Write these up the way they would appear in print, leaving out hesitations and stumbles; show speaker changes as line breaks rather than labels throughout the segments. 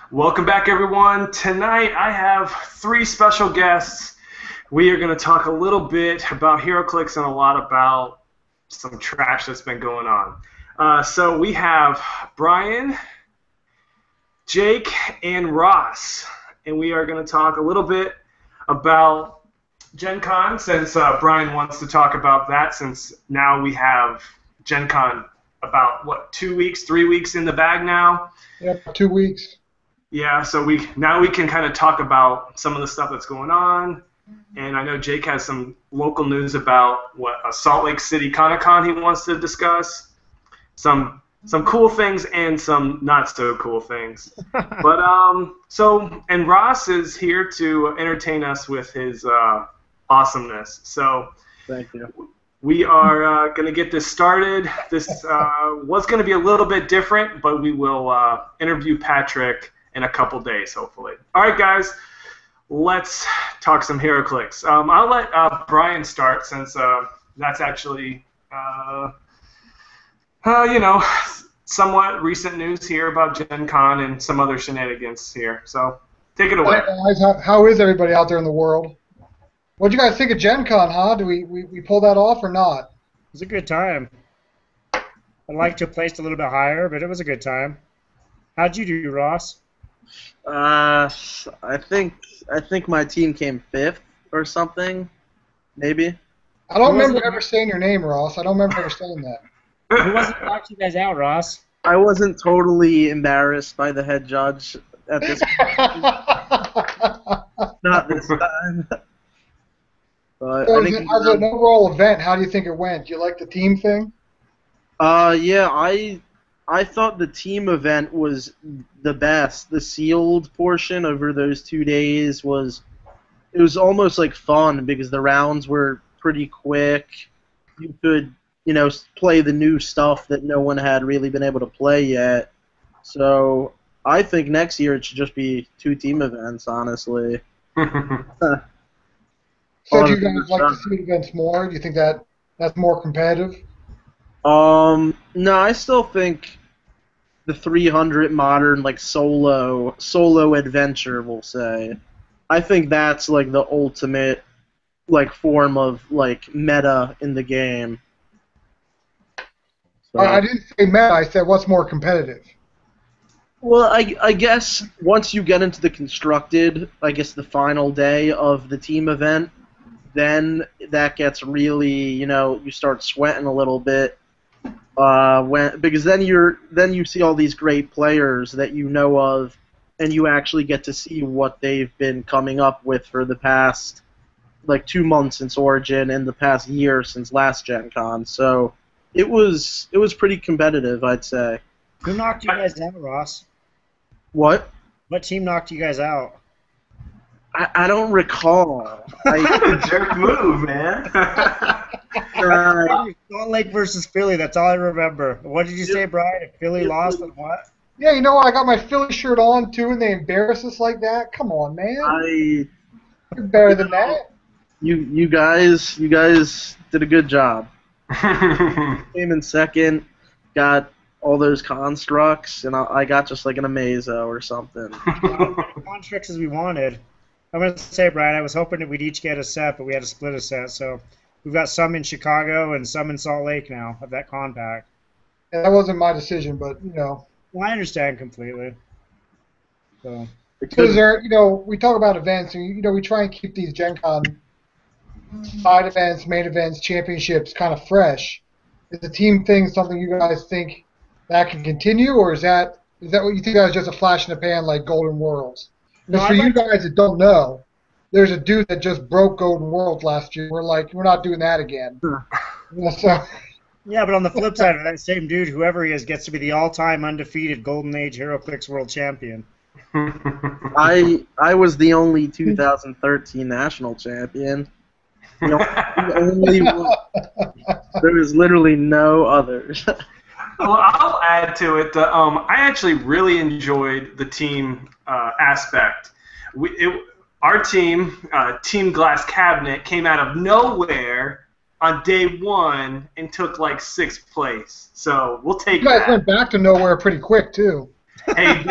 Welcome back, everyone. Tonight I have three special guests. We are going to talk a little bit about Heroclix and a lot about some trash that's been going on. So we have Brian, Jake, and Ross, and we are going to talk a little bit about Gen Con, since Brian wants to talk about that, since now we have Gen Con about, 2 weeks, 3 weeks in the bag now?
Yep, 2 weeks.
Yeah, so we can kind of talk about some of the stuff that's going on, and I know Jake has some local news about what a Salt Lake City Comic-Con he wants to discuss, some cool things and some not so cool things. But and Ross is here to entertain us with his awesomeness. So
Thank you.
we are going to get this started. This was going to be a little bit different, but we will interview Patrick in a couple days, hopefully. All right, guys, let's talk some Heroclix. I'll let Brian start, since that's actually, somewhat recent news here about Gen Con and some other shenanigans here. So take it away.
Hey, guys, how is everybody out there in the world? What'd you guys think of Gen Con, huh? Do we pull that off or not?
It was a good time. I'd like to have placed a little bit higher, but it was a good time. How'd you do, Ross?
I think my team came 5th or something, maybe.
I don't remember ever saying your name, Ross. I don't remember ever saying that.
Who wasn't knocking you guys out, Ross?
I wasn't totally embarrassed by the head judge at this point. Not this time. But
So
I think
as an overall event, how do you think it went? Do you like the team thing?
yeah, I thought the team event was the best. The sealed portion over those 2 days was almost like fun because the rounds were pretty quick. You could, play the new stuff that no one had really been able to play yet. So I think next year it should just be 2 team events, honestly.
So do you guys like to see events more? Do you think that's more competitive?
No, I still think the 300 modern solo adventure, we'll say. I think that's like the ultimate form of meta in the game. So,
I didn't say meta. I said what's more competitive.
well, I guess once you get into the constructed, the final day of the team event, then that gets really, you start sweating a little bit. Because then you see all these great players that you know of, and you actually get to see what they've been coming up with for the past 2 months since Origin and the past year since last Gen Con. So it was pretty competitive, I'd say.
Who knocked you guys out, Ross?
What?
What team knocked you guys out?
I don't recall.
Jerk move, man.
Salt Lake versus Philly, that's all I remember. What did you say, Brian? If Philly lost, then what?
Yeah, you know what? I got my Philly shirt on too, and they embarrass us like that. Come on, man. You're better than that.
You guys did a good job. Came in second, got all those constructs, and I got just an Amazo or something.
Constructs as we wanted. I'm going to say, Brian, I was hoping that we'd each get a set, but we had to split a set. So we've got some in Chicago and some in Salt Lake now of that compact.
Yeah, that wasn't my decision, but
Well, I understand completely. So.
Because we talk about events, and we try and keep these Gen Con side events, main events, championships kind of fresh. Is the team thing something you guys think that can continue, or is that what you think is just a flash in the pan like Golden Worlds? Because for you guys that don't know, there's a dude that just broke Golden Worlds last year. We're not doing that again.
Yeah, but on the flip side of that same dude, whoever he is, gets to be the all-time undefeated Golden Age Heroclix World Champion.
I was the only 2013 national champion. The only one. There was literally no others.
Well, I'll add to it. I actually really enjoyed the team aspect. Our team, Team Glass Cabinet, came out of nowhere on day 1 and took 6th place. So we'll take that.
You guys went back to nowhere pretty quick, too.
Hey,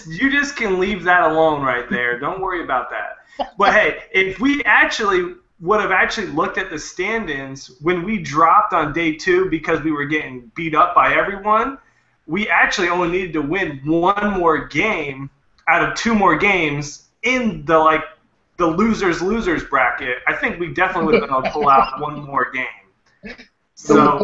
you just can leave that alone right there. Don't worry about that. But hey, if we actually would have actually looked at the stand-ins when we dropped on day 2 because we were getting beat up by everyone, we actually only needed to win one more game out of 2 more games in the losers bracket. I think we definitely would have been able to pull out one more game. So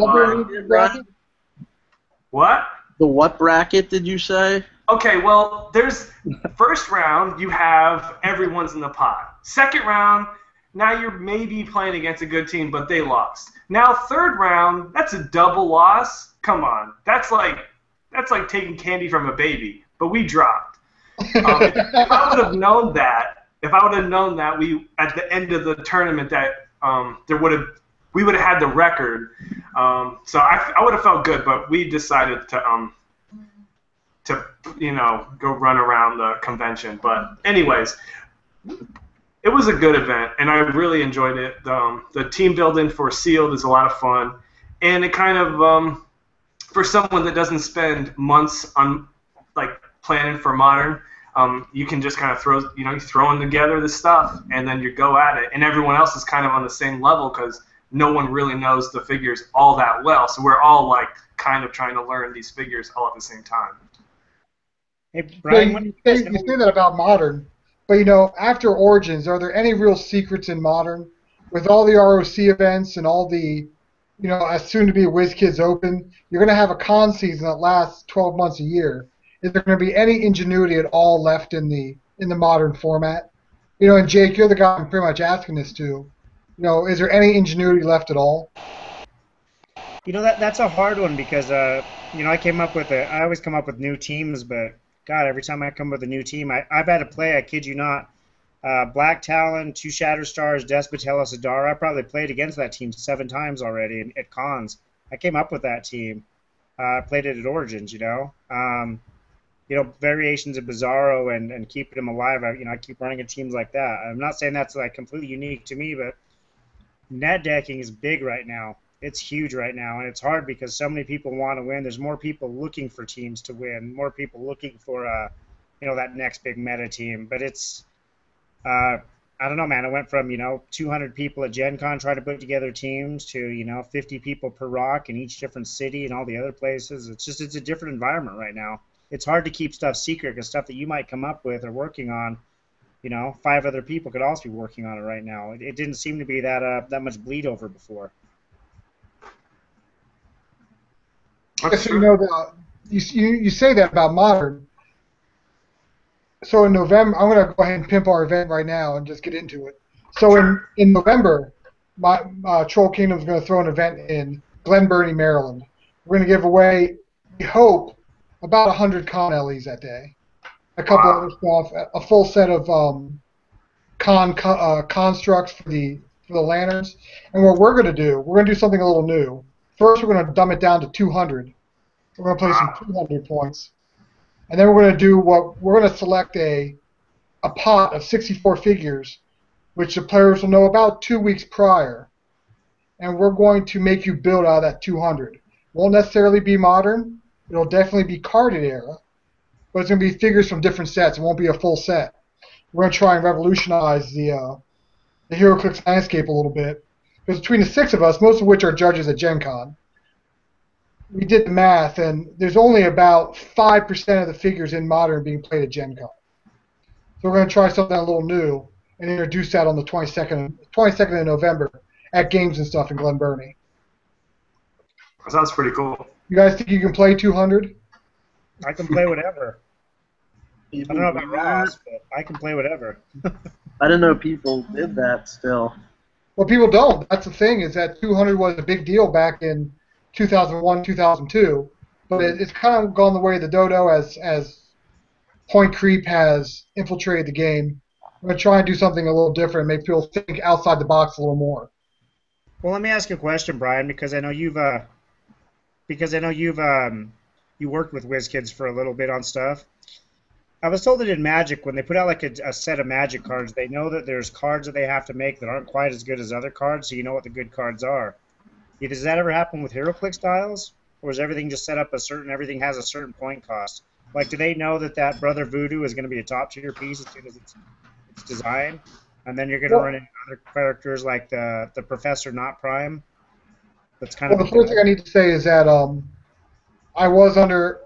what?
The what bracket did you say?
Okay, well, there's first round, you have everyone's in the pot. Second round, now you're maybe playing against a good team, but they lost. Now third round, that's a double loss. Come on, that's like taking candy from a baby. But we dropped. If I would have known that, we at the end of the tournament that we would have had the record. So I would have felt good, but we decided to go run around the convention. But anyways, it was a good event, and I really enjoyed it. The team building for Sealed is a lot of fun, and it kind of for someone that doesn't spend months on planning for Modern, you can just kind of throwing together the stuff, and then you go at it, and everyone else is kind of on the same level because no one really knows the figures all that well, so we're all kind of trying to learn these figures all at the same time.
Hey, Brian,
you say that about Modern, but after Origins, are there any real secrets in Modern? With all the ROC events and all the, as soon to be WizKids Open, you're going to have a con season that lasts 12 months a year. Is there going to be any ingenuity at all left in the Modern format? And Jake, you're the guy I'm pretty much asking this to. Is there any ingenuity left at all?
That's a hard one because I always come up with new teams, but God, every time I come up with a new team, I've had to play, I kid you not, Black Talon, 2 Shatterstars, Despotella, Sadara. I probably played against that team 7 times already at cons. I came up with that team. I played it at Origins, variations of Bizarro and keeping them alive. I keep running at teams like that. I'm not saying that's completely unique to me, but net decking is big right now. It's huge right now, and it's hard because so many people want to win. There's more people looking for teams to win, more people looking for that next big meta team. But it's I don't know, man. It went from 200 people at Gen Con trying to put together teams to 50 people per rock in each different city and all the other places. It's a different environment right now. It's hard to keep stuff secret because stuff that you might come up with or working on, 5 other people could also be working on it right now. It didn't seem to be that much bleed over before.
So you say that about Modern. So in November, I'm going to go ahead and pimp our event right now and just get into it. So in November, my Troll Kingdom is going to throw an event in Glen Burnie, Maryland. We're going to give away, we hope, about 100 con LEs that day. A couple other stuff, a full set of constructs for the lanterns. And what we're going to do something a little new. First, we're going to dumb it down to 200. We're going to play some 200 points. And then we're going to select a pot of 64 figures, which the players will know about 2 weeks prior. And we're going to make you build out of that 200. Won't necessarily be Modern. It'll definitely be carded era. But it's going to be figures from different sets. It won't be a full set. We're going to try and revolutionize the Heroclix landscape a little bit. Because between the 6 of us, most of which are judges at Gen Con, we did the math, and there's only about 5% of the figures in Modern being played at Gen Con. So we're going to try something a little new and introduce that on the 22nd of November at Games and Stuff in Glen Burnie.
That sounds pretty cool.
You guys think you can play 200?
I can play whatever. I don't know about Ross, but I can play whatever.
I didn't know people did that still.
Well, people don't. That's the thing, is that 200 was a big deal back in 2001, 2002. But it's kind of gone the way of the dodo as point creep has infiltrated the game. I'm going to try and do something a little different, make people think outside the box a little more.
Well, let me ask you a question, Brian, because I know you've you worked with WizKids for a little bit on stuff. I was told that in Magic, when they put out a set of Magic cards, they know that there's cards that they have to make that aren't quite as good as other cards, so you know what the good cards are. Does that ever happen with Heroclix styles, or is everything just set up everything has a certain point cost? Like, do they know that Brother Voodoo is going to be a top tier piece as soon as it's designed? And then you're going to run into other characters like the Professor Not Prime. That's kind
Well,
of
the first thing I need to say is that I was under,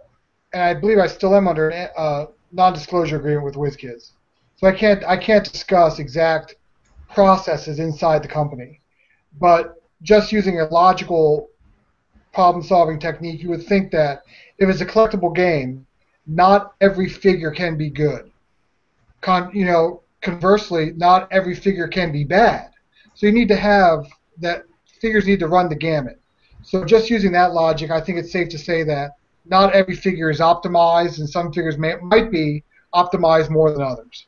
and I believe I still am under, a non-disclosure agreement with WizKids. So I can't discuss exact processes inside the company. But just using a logical problem-solving technique, you would think that if it's a collectible game, not every figure can be good. Conversely, not every figure can be bad. So you need to have that figures need to run the gamut. So just using that logic, I think it's safe to say that not every figure is optimized, and some figures might be optimized more than others.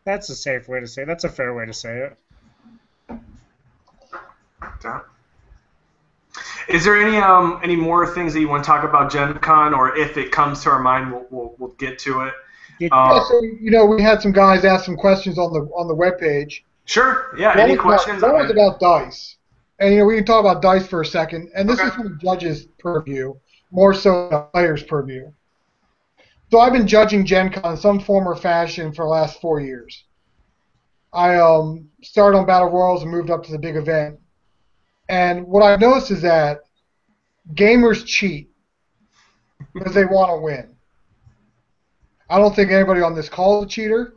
That's a safe way to say it. That's a fair way to say it.
Yeah. Is there any more things that you want to talk about Gen Con, or if it comes to our mind, we'll get to it?
Yeah, so we had some guys ask some questions on the webpage.
Sure. Yeah. Any questions?
One was about dice, and we can talk about dice for a second. And this is from the judges' purview, more so the players' purview. So I've been judging Gen Con in some form or fashion for the last 4 years. I started on Battle Royals and moved up to the big event. And what I've noticed is that gamers cheat because they want to win. I don't think anybody on this call is a cheater,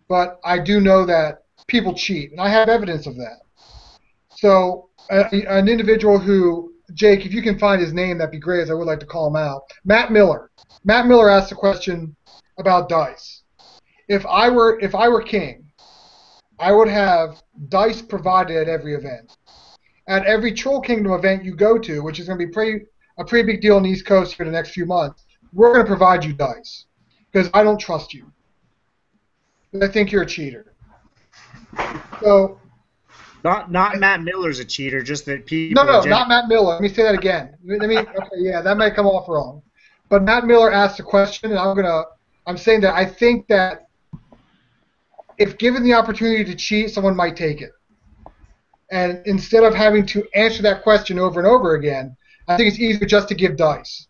but I do know that people cheat, and I have evidence of that. So an individual who, Jake, if you can find his name, that'd be great, as I would like to call him out. Matt Miller. Matt Miller asked a question about dice. If I were king, I would have dice provided at every event. At every Troll Kingdom event you go to, which is going to be a pretty big deal on the East Coast for the next few months, we're going to provide you dice. Because I don't trust you. I think you're a cheater. So,
not Matt Miller's a cheater, just that people.
No, not Matt Miller. Let me say that again. That might come off wrong. But Matt Miller asked a question, and I'm saying that I think that if given the opportunity to cheat, someone might take it. And instead of having to answer that question over and over again, I think it's easier just to give dice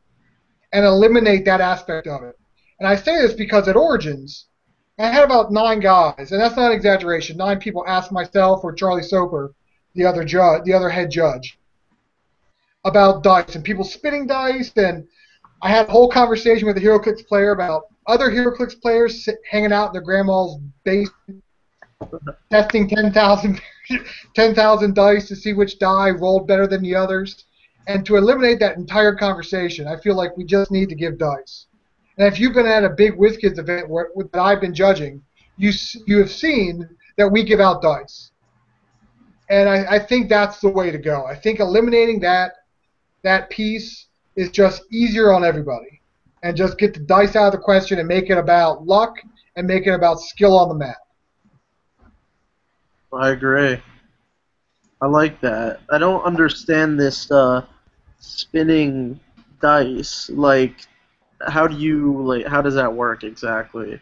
and eliminate that aspect of it. And I say this because at Origins, I had about 9 guys, and that's not an exaggeration. 9 people asked myself or Charlie Soper, the other head judge, about dice and people spinning dice. And I had a whole conversation with a Heroclix player about other Heroclix players hanging out in their grandma's basement, testing 10,000 dice to see which die rolled better than the others. And to eliminate that entire conversation, I feel like we just need to give dice. And if you've been at a big WizKids event that I've been judging, you have seen that we give out dice. And I think that's the way to go. I think eliminating that piece is just easier on everybody. And just get the dice out of the question and make it about luck and make it about skill on the map.
I agree. I like that. I don't understand this spinning dice. Like, how does that work exactly?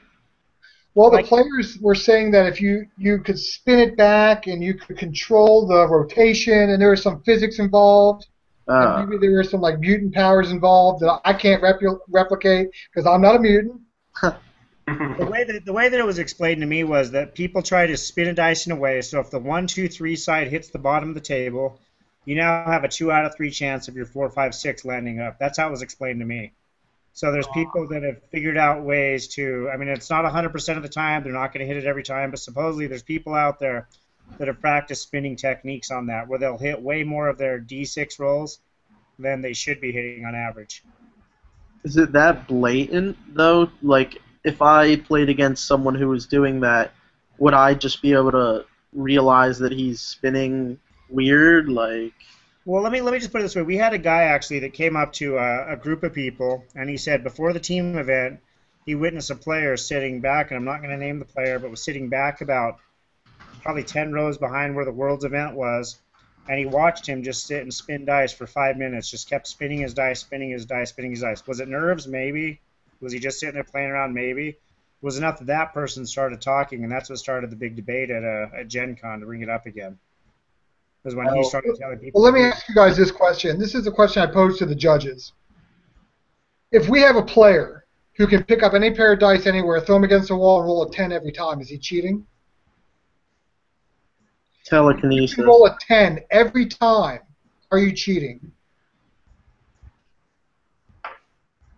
Well, the players were saying that if you could spin it back and you could control the rotation, and there was some physics involved, and maybe there were some mutant powers involved that I can't replicate because I'm not a mutant.
The way that it was explained to me was that people try to spin a dice in a way so if the 1, 2, 3 side hits the bottom of the table, you now have a 2 out of 3 chance of your 4, 5, 6 landing up. That's how it was explained to me. So there's people that have figured out ways to, I mean, it's not 100% of the time, they're not going to hit it every time, but supposedly there's people out there that have practiced spinning techniques on that, where they'll hit way more of their D6 rolls than they should be hitting on average.
Is it that blatant, though? Like, if I played against someone who was doing that, would I just be able to realize that he's spinning weird? Like...
Well, let me just put it this way. We had a guy actually that came up to a group of people, and he said before the team event, he witnessed a player sitting back, and I'm not going to name the player, but was sitting back about probably 10 rows behind where the World's event was, and he watched him just sit and spin dice for 5 minutes, just kept spinning his dice, spinning his dice, spinning his dice. Was it nerves? Maybe. Was he just sitting there playing around? Maybe. It was enough that person started talking, and that's what started the big debate at Gen Con to bring it up again. Was when he started telling people.
Well, let me ask you guys this question. This is a question I posed to the judges. If we have a player who can pick up any pair of dice anywhere, throw them against the wall, and roll a 10 every time, is he cheating?
Telekinesis.
If you roll a 10 every time, are you cheating?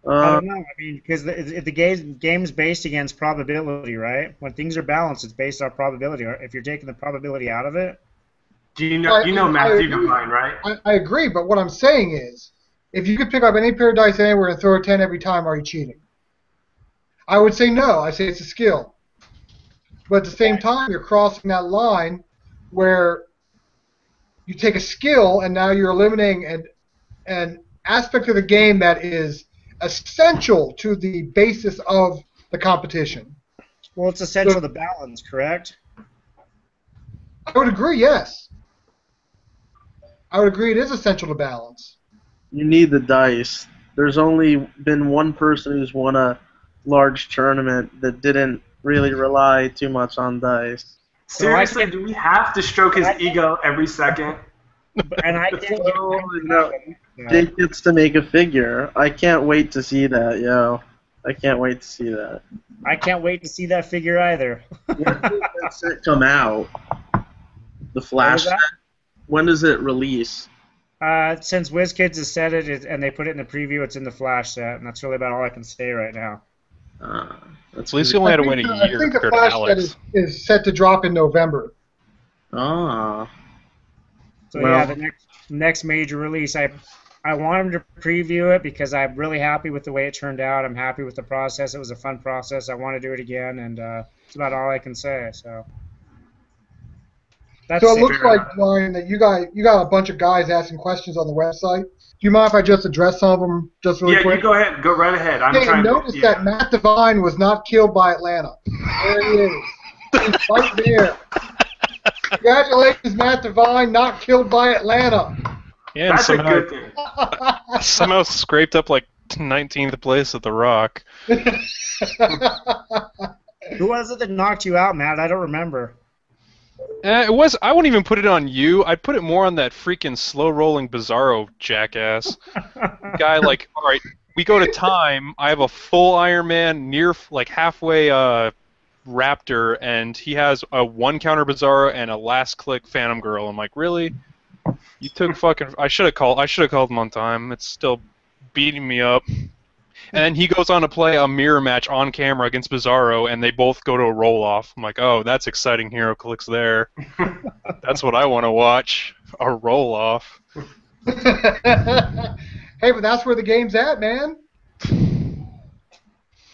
I don't know. I mean, because the game's based against probability, right? When things are balanced, it's based on probability. If you're taking the probability out of it,
You know Matthew Devine, right?
I agree, but what I'm saying is, if you could pick up any pair of dice anywhere and throw a 10 every time, are you cheating? I would say no. I say it's a skill. But at the same time, you're crossing that line where you take a skill and now you're eliminating an aspect of the game that is essential to the basis of the competition.
Well, it's essential to balance, correct?
I would agree, yes. I would agree it is essential to balance.
You need the dice. There's only been one person who's won a large tournament that didn't really rely too much on dice.
Seriously, do we have to stroke his ego every second?
And I can't
No, Jake gets to make a figure. I can't wait to see that, yo. I can't wait to see that.
I can't wait to see that figure either.
When does that set come out? The Flash set? When does it release?
Since WizKids has said it and they put it in the preview, it's in the Flash set, and that's really about all I can say right now.
At least you only had to wait a year.
I think the Flash set is set to drop in November.
Ah.
So yeah, the next major release, I wanted to preview it because I'm really happy with the way it turned out. I'm happy with the process. It was a fun process. I want to do it again, and that's about all I can say. So.
So it looks like, Brian, that you got a bunch of guys asking questions on the website. Do you mind if I just address some of them just really quick?
Yeah, you go ahead. Go right ahead.
Notice that Matt Devine was not killed by Atlanta. There he is. He's right there. Congratulations, Matt Devine, not killed by Atlanta.
Yeah,
that's
somehow,
a good thing.
Somehow scraped up like 19th place at the Rock.
Who was it that knocked you out, Matt? I don't remember.
It was. I wouldn't even put it on you. I'd put it more on that freaking slow-rolling Bizarro jackass guy. Like, all right, we go to time. I have a full Iron Man near, like, halfway Raptor, and he has a one-counter Bizarro and a last-click Phantom Girl. I'm like, really? You took fucking. I should have called him on time. It's still beating me up. And then he goes on to play a mirror match on camera against Bizarro, and they both go to a roll-off. I'm like, oh, that's exciting, Heroclix there. That's what I want to watch, a roll-off.
Hey, but that's where the game's at, man.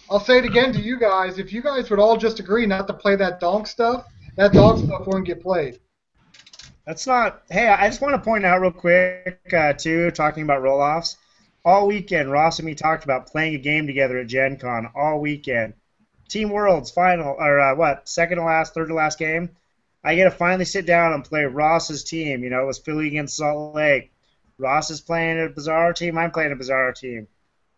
I'll say it again to you guys. If you guys would all just agree not to play that donk stuff, that donk stuff won't get played.
That's not... Hey, I just want to point out real quick, too, talking about roll-offs. All weekend, Ross and me talked about playing a game together at Gen Con all weekend. Team World's final, or second to last, third to last game. I get to finally sit down and play Ross's team. You know, it was Philly against Salt Lake. Ross is playing a Bizarro team. I'm playing a Bizarro team.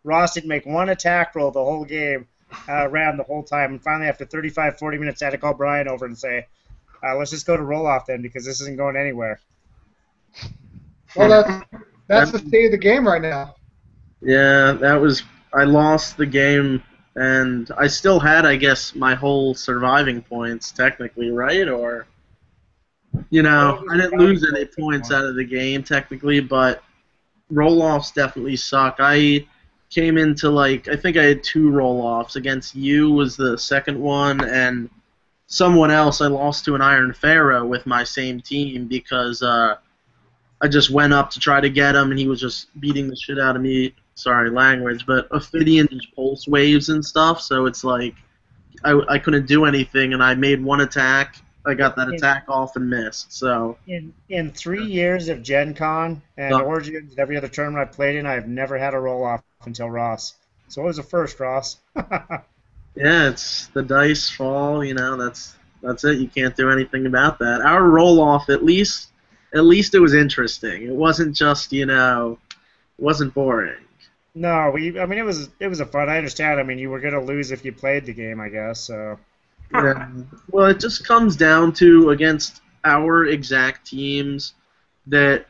Ross didn't make one attack roll the whole game, ran the whole time. And finally, after 35, 40 minutes, I had to call Brian over and say, let's just go to roll-off then because this isn't going anywhere.
Well, that's the state of the game right now.
Yeah, I lost the game, and I still had, I guess, my whole surviving points, technically, right? Or, you know, I didn't lose any points out of the game, technically, but roll-offs definitely suck. I came into, like, I think I had 2 roll-offs. Against you was the second one, and someone else I lost to an Iron Pharaoh with my same team because I just went up to try to get him, and he was just beating the shit out of me. Sorry, language, but Ophidian just pulse waves and stuff, so it's like I couldn't do anything, and I made one attack. I got that attack off and missed. So
in 3 years of Gen Con and Origins and every other tournament I've played in, I've never had a roll-off until Ross. So it was a first, Ross.
Yeah, it's the dice fall, you know, that's it. You can't do anything about that. Our roll-off, at least it was interesting. It wasn't just, you know, it wasn't boring.
No, I mean, it was a fun. I understand. I mean, you were going to lose if you played the game, I guess, so.
Yeah. Well, it just comes down to, against our exact teams, that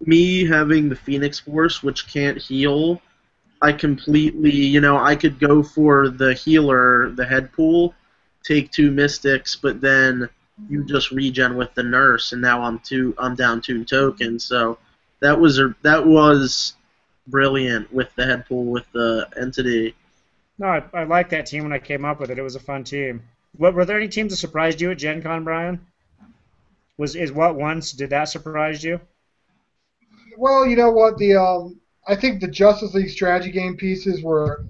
me having the Phoenix Force, which can't heal, I completely, I could go for the healer, the head pool, take 2 mystics, but then you just regen with the nurse, and now I'm down 2 tokens. So that was brilliant with the head pool with the entity.
No, I liked that team when I came up with it. It was a fun team. Were there any teams that surprised you at Gen Con, Brian? Did that surprise you?
Well, you know what? I think the Justice League strategy game pieces were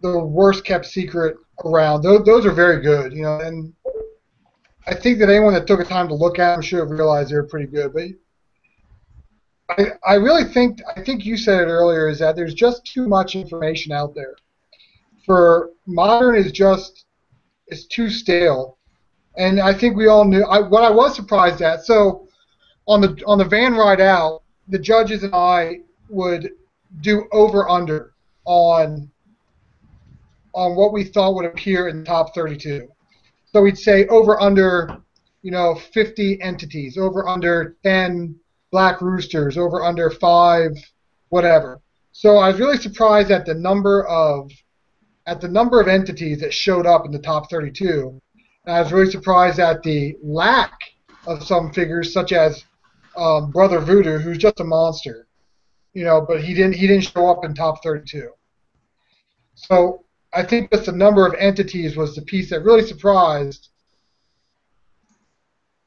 the worst kept secret around. Those are very good, and I think that anyone that took the time to look at them should have realized they were pretty good. But I really think, you said it earlier, is that there's just too much information out there. For Modern is too stale. And I think we all knew what I was surprised at. So on the van ride out, the judges and I would do over/under on what we thought would appear in the top 32. So we'd say over/under, 50 entities, over/under 10 black roosters, over/under 5 whatever. So I was really surprised at the number of entities that showed up in the top 32. And I was really surprised at the lack of some figures, such as Brother Voodoo, who's just a monster, but he didn't show up in top 32. So I think just the number of entities was the piece that really surprised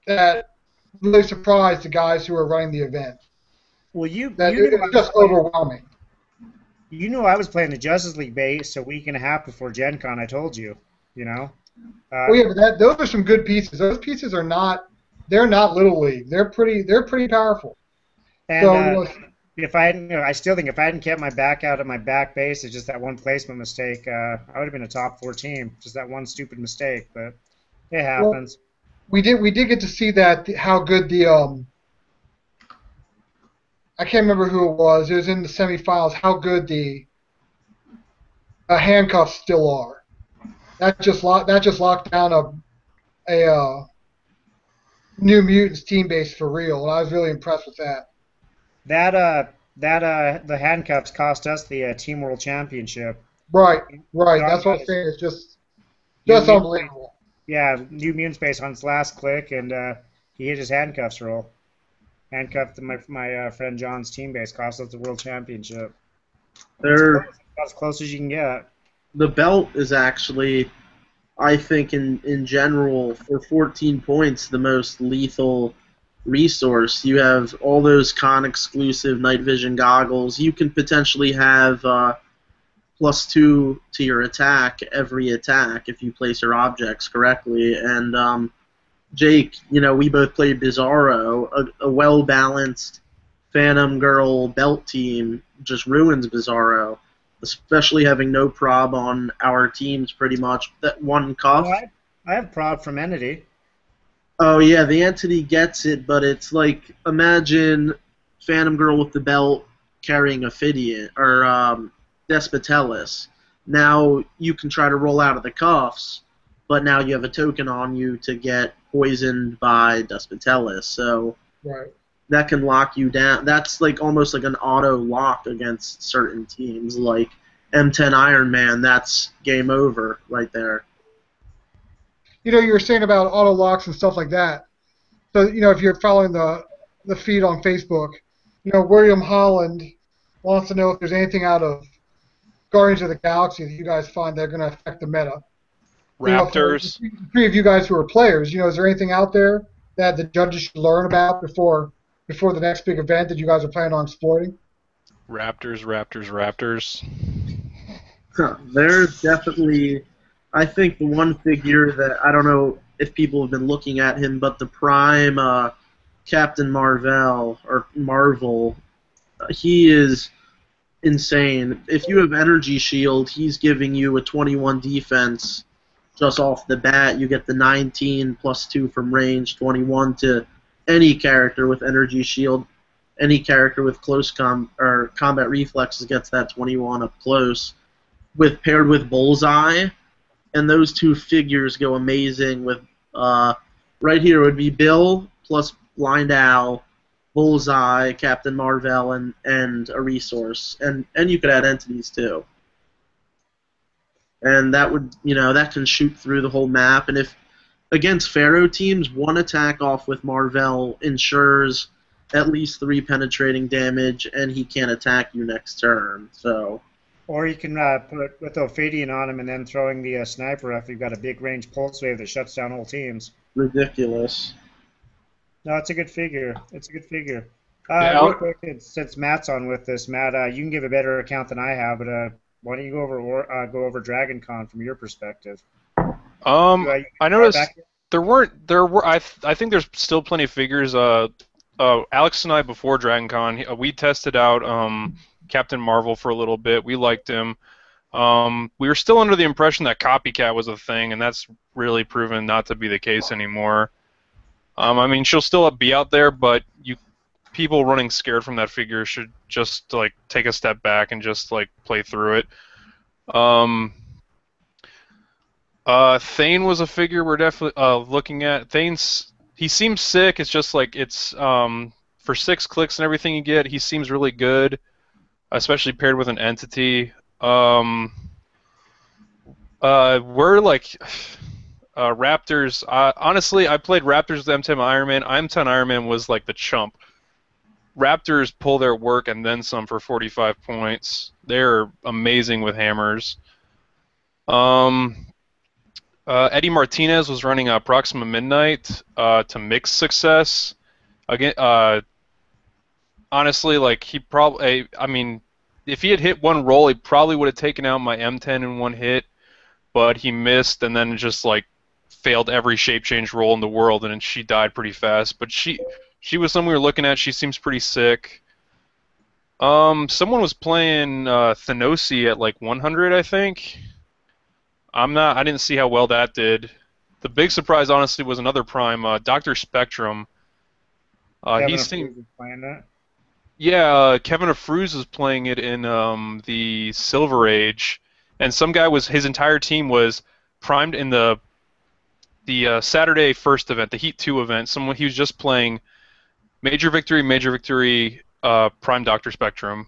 the guys who were running the event.
Well,
it was just overwhelming.
You knew I was playing the Justice League base a week and a half before Gen Con. I told you,
Well, yeah, but those are some good pieces. Those pieces are not. They're not Little League. They're pretty powerful.
And I still think if I hadn't kept my back out of my back base, it's just that one placement mistake. I would have been a top 4 team. Just that one stupid mistake, but it happens.
Well, we did get to see how good the I can't remember who it was. It was in the semifinals. How good the handcuffs still are. That just locked down a New Mutants team base for real, and I was really impressed with that.
The handcuffs cost us the Team World Championship.
Right. That's what I'm saying. It's just unbelievable.
Yeah, New Mutants base on its last click, and he hit his handcuffs roll. Handcuffed my friend John's team base, cost us the World Championship.
They're
as close as you can get.
The belt is actually, I think, in general, for 14 points, the most lethal resource. You have all those con-exclusive night vision goggles. You can potentially have +2 to your attack every attack if you place your objects correctly. And Jake, we both played Bizarro. A well-balanced Phantom Girl belt team just ruins Bizarro. Especially having no prob on our teams, pretty much. That one cuff.
Oh, I have prob from Entity.
Oh, yeah, the Entity gets it, but it's like, imagine Phantom Girl with the belt carrying Ophidian, or Despotellus. Now you can try to roll out of the cuffs, but now you have a token on you to get poisoned by Despotellus, so
right.
That can lock you down. That's like almost like an auto lock against certain teams, like M10 Iron Man. That's game over right there.
You were saying about auto locks and stuff like that. So if you're following the feed on Facebook, William Holland wants to know if there's anything out of Guardians of the Galaxy that you guys find that are going to affect the meta.
Raptors.
For three of you guys who are players, is there anything out there that the judges should learn about before the next big event that you guys are planning on exploiting?
Raptors.
There's definitely, I think, the one figure that, I don't know if people have been looking at him, but the Prime Captain Marvel, he is insane. If you have Energy Shield, he's giving you a 21 defense just off the bat. You get the 19 +2 from range, 21 to any character with Energy Shield. Any character with close combat reflexes gets that 21 up close, paired with Bullseye, and those two figures go amazing with, right here would be Bill plus Blind Owl Bullseye, Captain Marvel, and a resource, and you could add entities too. And that would, that can shoot through the whole map. And if against Pharaoh teams, one attack off with Marvel ensures at least 3 penetrating damage, and he can't attack you next turn. So.
Or you can put with Ophidian on him and then throwing the sniper if you've got a big range pulse wave that shuts down whole teams.
Ridiculous.
No, it's a good figure. It's a good figure.
Yeah,
real quick, since Matt's on with this, Matt, you can give a better account than I have, but why don't you go over Dragon Con from your perspective?
I noticed there were. I think there's still plenty of figures. Alex and I before Dragon Con, we tested out Captain Marvel for a little bit. We liked him. We were still under the impression that Copycat was a thing, and that's really proven not to be the case anymore. I mean, she'll still be out there, but people running scared from that figure should just take a step back and just play through it. Thane was a figure we're definitely looking at. He seems sick. It's just it's for 6 clicks and everything you get. He seems really good, especially paired with an entity. We're Raptors. Honestly, I played Raptors with M10 Iron Man. M10 Iron Man was the chump. Raptors pull their work and then some for 45 points. They're amazing with hammers. Eddie Martinez was running Proxima Midnight to mixed success. Again, honestly, he probably. I mean, if he had hit one roll, he probably would have taken out my M10 in one hit, but he missed and then just failed every shape change roll in the world, and then she died pretty fast. But she was someone we were looking at. She seems pretty sick. Someone was playing Thenosi at 100, I think. I didn't see how well that did. The big surprise, honestly, was another Prime, Dr. Spectrum. He seemed
playing that.
Yeah, Kevin Afruz is playing it in the Silver Age, and some guy his entire team was primed in the Saturday first event, the Heat 2 event. He was just playing Major Victory, Prime Dr. Spectrum,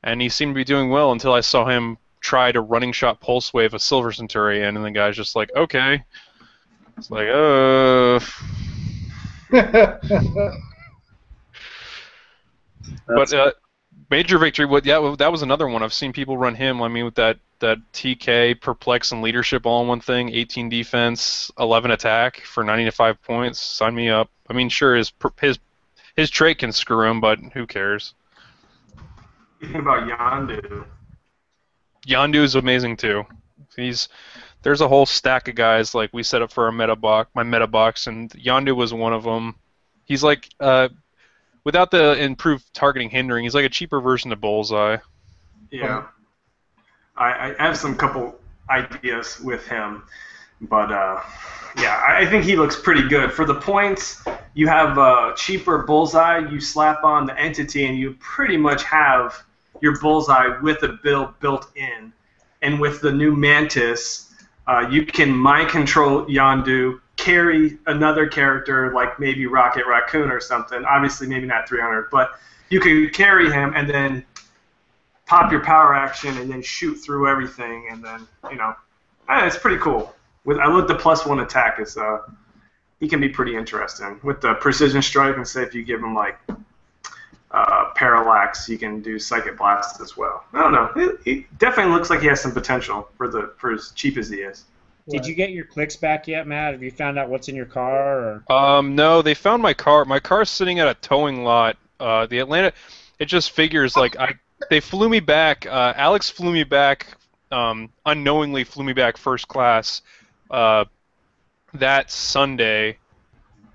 and he seemed to be doing well until I saw him try to running shot pulse wave a Silver Centurion, and the guy's just okay. It's But Major Victory, that was another one. I've seen people run him. I mean, with that TK, Perplex, and Leadership all in one thing, 18 defense, 11 attack for 95 points. Sign me up. I mean, sure, his trait can screw him, but who cares?
Think about Yondu.
Yondu is amazing too. There's a whole stack of guys we set up for our my meta box, and Yondu was one of them. He's without the improved targeting hindering, he's a cheaper version of Bullseye.
Yeah. I have some couple ideas with him, but yeah, I think he looks pretty good. For the points, you have cheaper Bullseye, you slap on the entity, and you pretty much have your Bullseye with a built in. And with the new Mantis, you can mind control Yondu, carry another character like maybe Rocket Raccoon or something. Obviously, maybe not 300, but you can carry him and then pop your power action and then shoot through everything, and then it's pretty cool. With the +1 attack, he can be pretty interesting with the precision strike, and say if you give him Parallax, you can do Psychic Blast as well. I don't know. He definitely looks like he has some potential for as cheap as he is.
Did you get your clicks back yet, Matt? Have you found out what's in your car? Or?
No, they found my car. My car's sitting at a towing lot. The Atlanta, it just figures they flew me back. Alex flew me back, unknowingly flew me back first class that Sunday.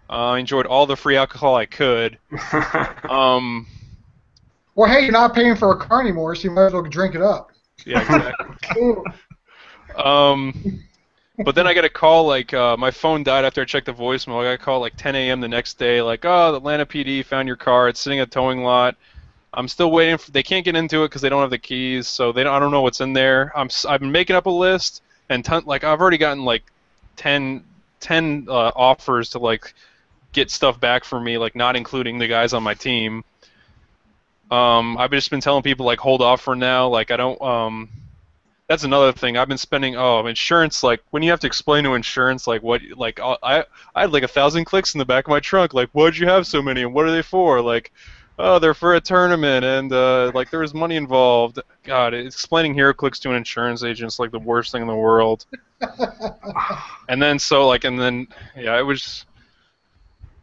I enjoyed all the free alcohol I could.
Well, hey, you're not paying for a car anymore, so you might as well drink it up.
Yeah, exactly. But then I got a call, my phone died after I checked the voicemail. I got a call 10 a.m. the next day, the Atlanta PD found your car. It's sitting at a towing lot. I'm still waiting. They can't get into it because they don't have the keys, so I don't know what's in there. I've been making up a list, and I've already gotten 10 offers to get stuff back for me, like not including the guys on my team. I've just been telling people like hold off for now. Like I don't. That's another thing. I've been spending insurance. Like when you have to explain to insurance, like what, like I had like 1,000 clicks in the back of my trunk. Like why'd you have so many and what are they for? Like, oh, they're for a tournament and like there was money involved. God, explaining Heroclix to an insurance agent is like the worst thing in the world. And then yeah, it was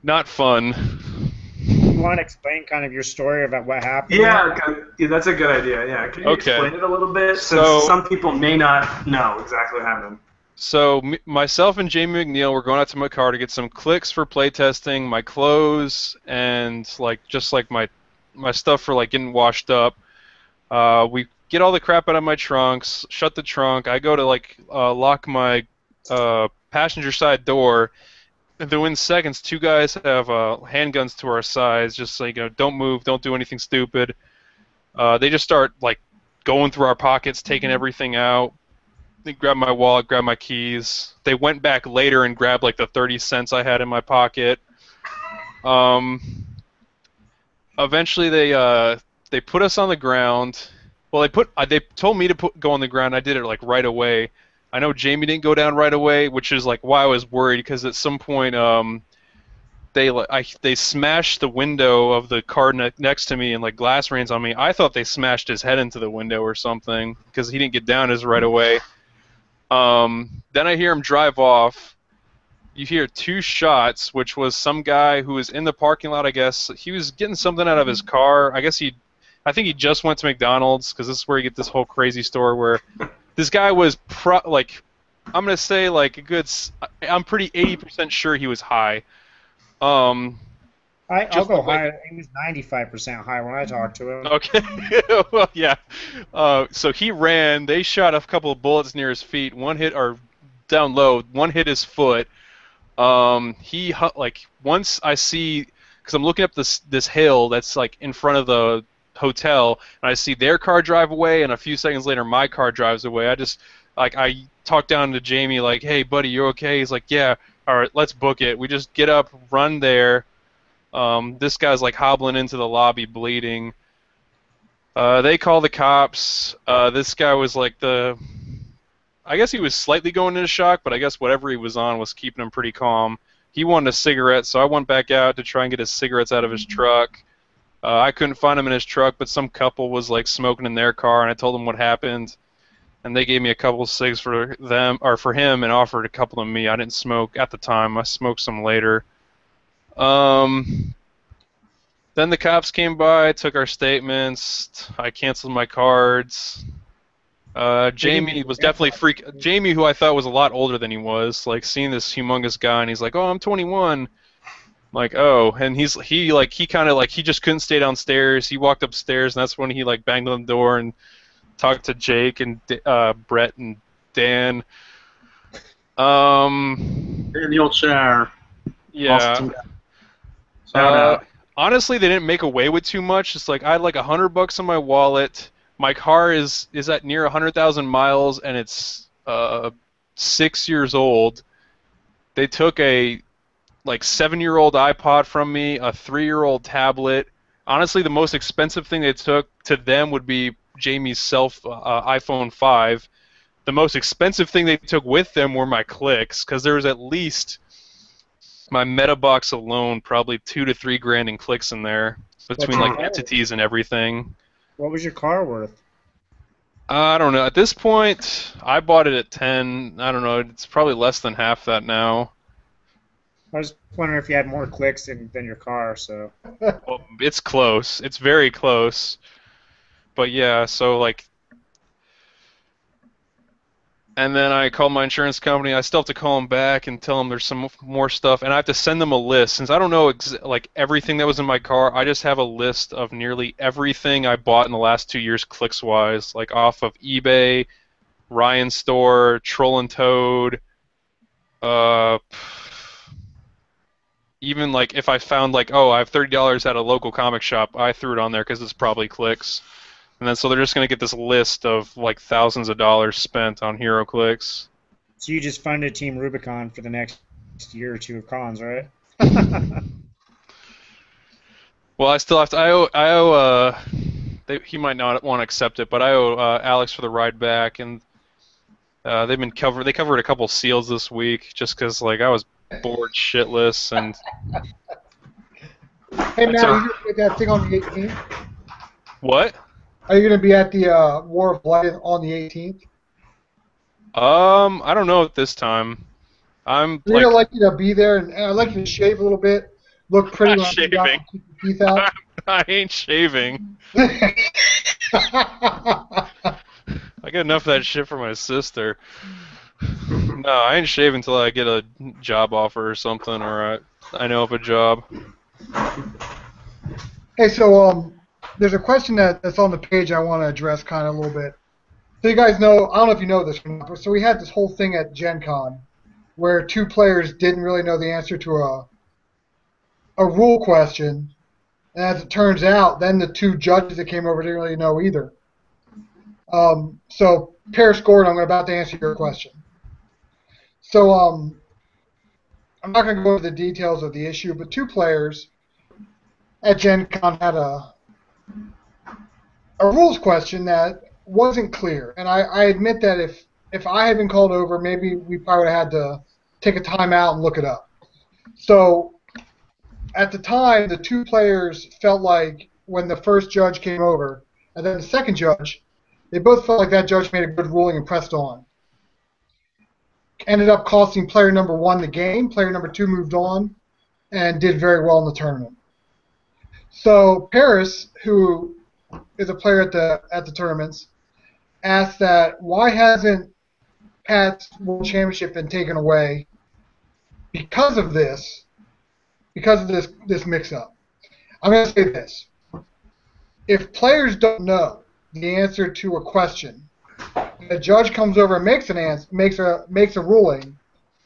not fun.
You want to explain kind of your story about what happened?
Yeah, that's a good idea. Yeah, can you explain it a little bit? Since some people may not know exactly what happened.
So myself and Jamie McNeil were going out to my car to get some clicks for playtesting, my clothes, and just my stuff for like getting washed up. We get all the crap out of my trunks, shut the trunk. I go to lock my passenger side door. And within seconds, two guys have handguns to our sides, just like, don't move, don't do anything stupid. They just start like going through our pockets, taking everything out. They grabbed my wallet, grabbed my keys. They went back later and grabbed like the 30 cents I had in my pocket. Eventually, they put us on the ground. Well, they told me to go on the ground. I did it like right away. I know Jamie didn't go down right away, which is like why I was worried, because at some point they smashed the window of the car next to me and like glass rains on me. I thought they smashed his head into the window or something because he didn't get down as right away. Then I hear him drive off. You hear 2 shots, which was some guy who was in the parking lot. I guess he was getting something out of his car. I think he just went to McDonald's, because this is where you get this whole crazy story where this guy was I'm gonna say like a good. I'm pretty 80% sure he was high.
I'll go high. He was 95% high when I talked to him.
Okay. Well, yeah. So he ran. They shot a couple of bullets near his feet. One hit, or down low. One hit his foot. Once I see, because I'm looking up this hill that's like in front of the hotel, and I see their car drive away, and a few seconds later my car drives away. I talk down to Jamie like, hey buddy, you okay? He's like, yeah, all right, let's book it. We just get up, run there. This guy's like hobbling into the lobby bleeding. They call the cops. This guy was like I guess he was slightly going into shock, but I guess whatever he was on was keeping him pretty calm. He wanted a cigarette, so I went back out to try and get his cigarettes out of his truck. I couldn't find him in his truck, but some couple was like smoking in their car, and I told them what happened, and they gave me a couple of cigs for him, and offered a couple to me. I didn't smoke at the time. I smoked some later. Then the cops came by, took our statements. I canceled my cards. Jamie was definitely Jamie, who I thought was a lot older than he was, like seeing this humongous guy, and he's like, "Oh, I'm 21." Like, oh, and he just couldn't stay downstairs. He walked upstairs, and that's when he like banged on the door and talked to Jake and Brett and Dan.
In the old chair.
Yeah. Honestly, they didn't make away with too much. It's like I had like $100 in my wallet. My car is at near 100,000 miles, and it's 6 years old. They took a 7-year-old iPod from me, a 3-year-old tablet. Honestly, the most expensive thing they took to them would be Jamie's iPhone 5. The most expensive thing they took with them were my clicks, because there was at least my meta box alone, probably $2 to $3 grand in clicks in there, between like entities and everything.
What was your car worth?
I don't know. At this point, I bought it at 10. I don't know. It's probably less than half that now.
I was wondering if you had more clicks than your car, so.
Well, it's close. It's very close. But yeah, so like. And then I called my insurance company. I still have to call them back and tell them there's some more stuff, and I have to send them a list. Since I don't know everything that was in my car, I just have a list of nearly everything I bought in the last 2 years, clicks-wise, like off of eBay, Ryan Store, Troll and Toad. Even like if I found I have $30 at a local comic shop, I threw it on there because it's probably clicks. And then so they're just going to get this list of like thousands of dollars spent on Heroclix.
So you just funded Team Rubicon for the next year or two of cons, right?
Well, I still have to. I owe. He might not want to accept it, but I owe Alex for the ride back, and they've been covered. They covered a couple seals this week, just because like I was bored shitless, and
Hey, Matt,
so
are you going to be at that thing on the 18th?
what?
Are you going to be at the War of Light on the 18th?
I don't know at this time. I'm
We'd
like
like you to be there, and I'd like you to shave a little bit, look pretty
not
when I'm out,
shaving.
and keep your teeth out.
I ain't shaving. I get enough of that shit for my sister. No, I ain't shaving until I get a job offer or something, or I know of a job.
Hey, so there's a question that's on the page I want to address kind of a little bit. So you guys know, I don't know if you know this or not, but so we had this whole thing at Gen Con where two players didn't really know the answer to a rule question, and as it turns out, then the two judges that came over didn't really know either. So Paris Gordon, I'm about to answer your question. So I'm not going to go into the details of the issue, but two players at Gen Con had a rules question that wasn't clear, and I admit that if I had been called over, maybe we probably would have had to take a timeout and look it up. So at the time, the two players felt like when the first judge came over, and then the second judge, they both felt like that judge made a good ruling and pressed on. Ended up costing player number one the game. Player number two moved on and did very well in the tournament. So Paris, who is a player at the tournaments, asked that why hasn't Pat's World Championship been taken away because of this mix-up. I'm going to say this. If players don't know the answer to a question, a judge comes over and makes a ruling,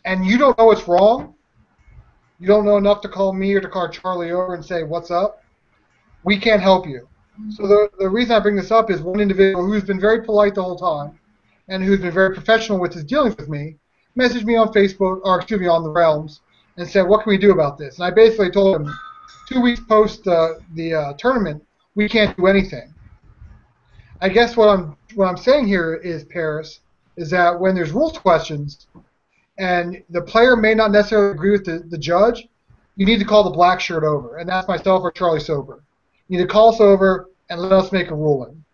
and you don't know it's wrong, you don't know enough to call me or to call Charlie over and say, what's up, we can't help you. So the reason I bring this up is one individual who's been very polite the whole time and who's been very professional with his dealings with me messaged me on Facebook, or excuse me, on the Realms, and said, what can we do about this? And I basically told him 2 weeks post the tournament, we can't do anything. I guess what I'm saying here is, Paris, is that when there's rules questions and the player may not necessarily agree with the judge, you need to call the black shirt over, and that's myself or Charlie Sober. You need to call us over and let us make a ruling.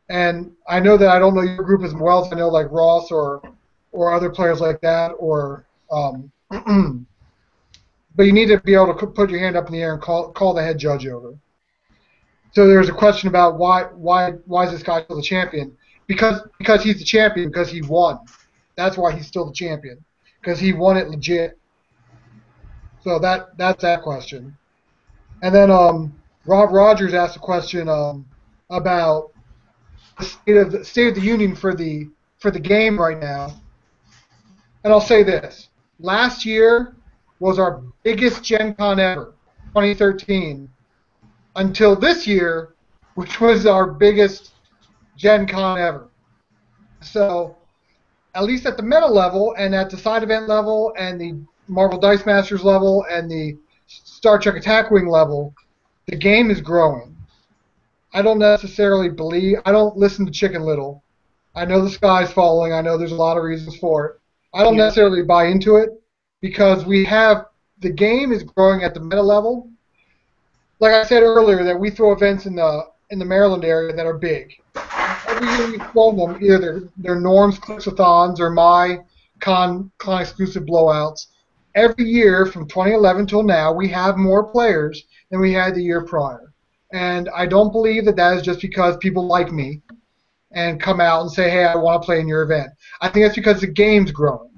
And I know that I don't know your group as well as I know like Ross or other players like that, or but you need to be able to put your hand up in the air and call the head judge over. So there's a question about why is this guy still the champion? Because he's the champion, because he won. That's why he's still the champion, because he won it legit. So that's that question. And then Rob Rogers asked a question about the state of the union for the game right now. And I'll say this: last year was our biggest Gen Con ever, 2013, until this year, which was our biggest Gen Con ever. So at least at the meta level and at the side event level and the Marvel Dice Masters level and the Star Trek Attack Wing level, the game is growing. I don't necessarily I don't listen to Chicken Little. I know the sky's falling. I know there's a lot of reasons for it. I don't necessarily buy into it because the game is growing at the meta level. Like I said earlier, that we throw events in the Maryland area that are big. Every year we throw them, either they're Norm's Clips-a-thons or my con exclusive blowouts. Every year from 2011 till now, we have more players than we had the year prior. And I don't believe that is just because people like me and come out and say, hey, I want to play in your event. I think that's because the game's growing.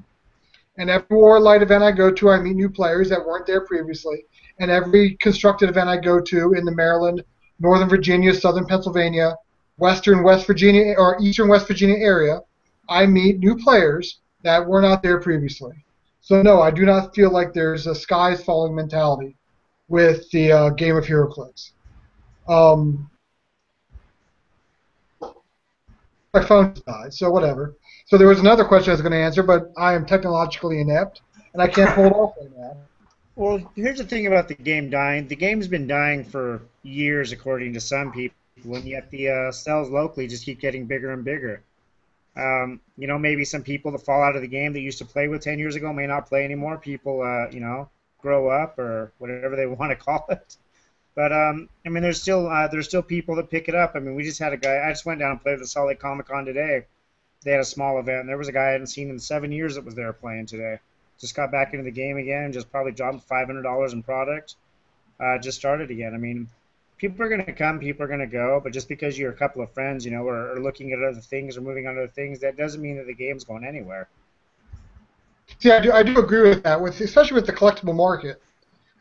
And every Warlight event I go to, I meet new players that weren't there previously. And every constructed event I go to in the Maryland, Northern Virginia, Southern Pennsylvania, Western West Virginia, or Eastern West Virginia area, I meet new players that were not there previously. So no, I do not feel like there's a skies falling mentality with the game of Heroclix. My phone died, so whatever. So there was another question I was going to answer, but I am technologically inept, and I can't pull it off right now.
Well, here's the thing about the game dying. The game's been dying for years, according to some people, and yet the cells locally just keep getting bigger and bigger. Maybe some people that fall out of the game that used to play with 10 years ago may not play anymore. People, grow up or whatever they want to call it. But there's still people that pick it up. I mean, we just had a guy. I just went down and played at the Salt Lake Comic Con today. They had a small event, and there was a guy I hadn't seen in 7 years that was there playing today. Just got back into the game again. Just probably dropped $500 in product. Just started again. I mean, people are going to come, people are going to go, but just because you're a couple of friends, are looking at other things or moving on to other things, that doesn't mean that the game's going anywhere.
See, I do agree with that, especially with the collectible market.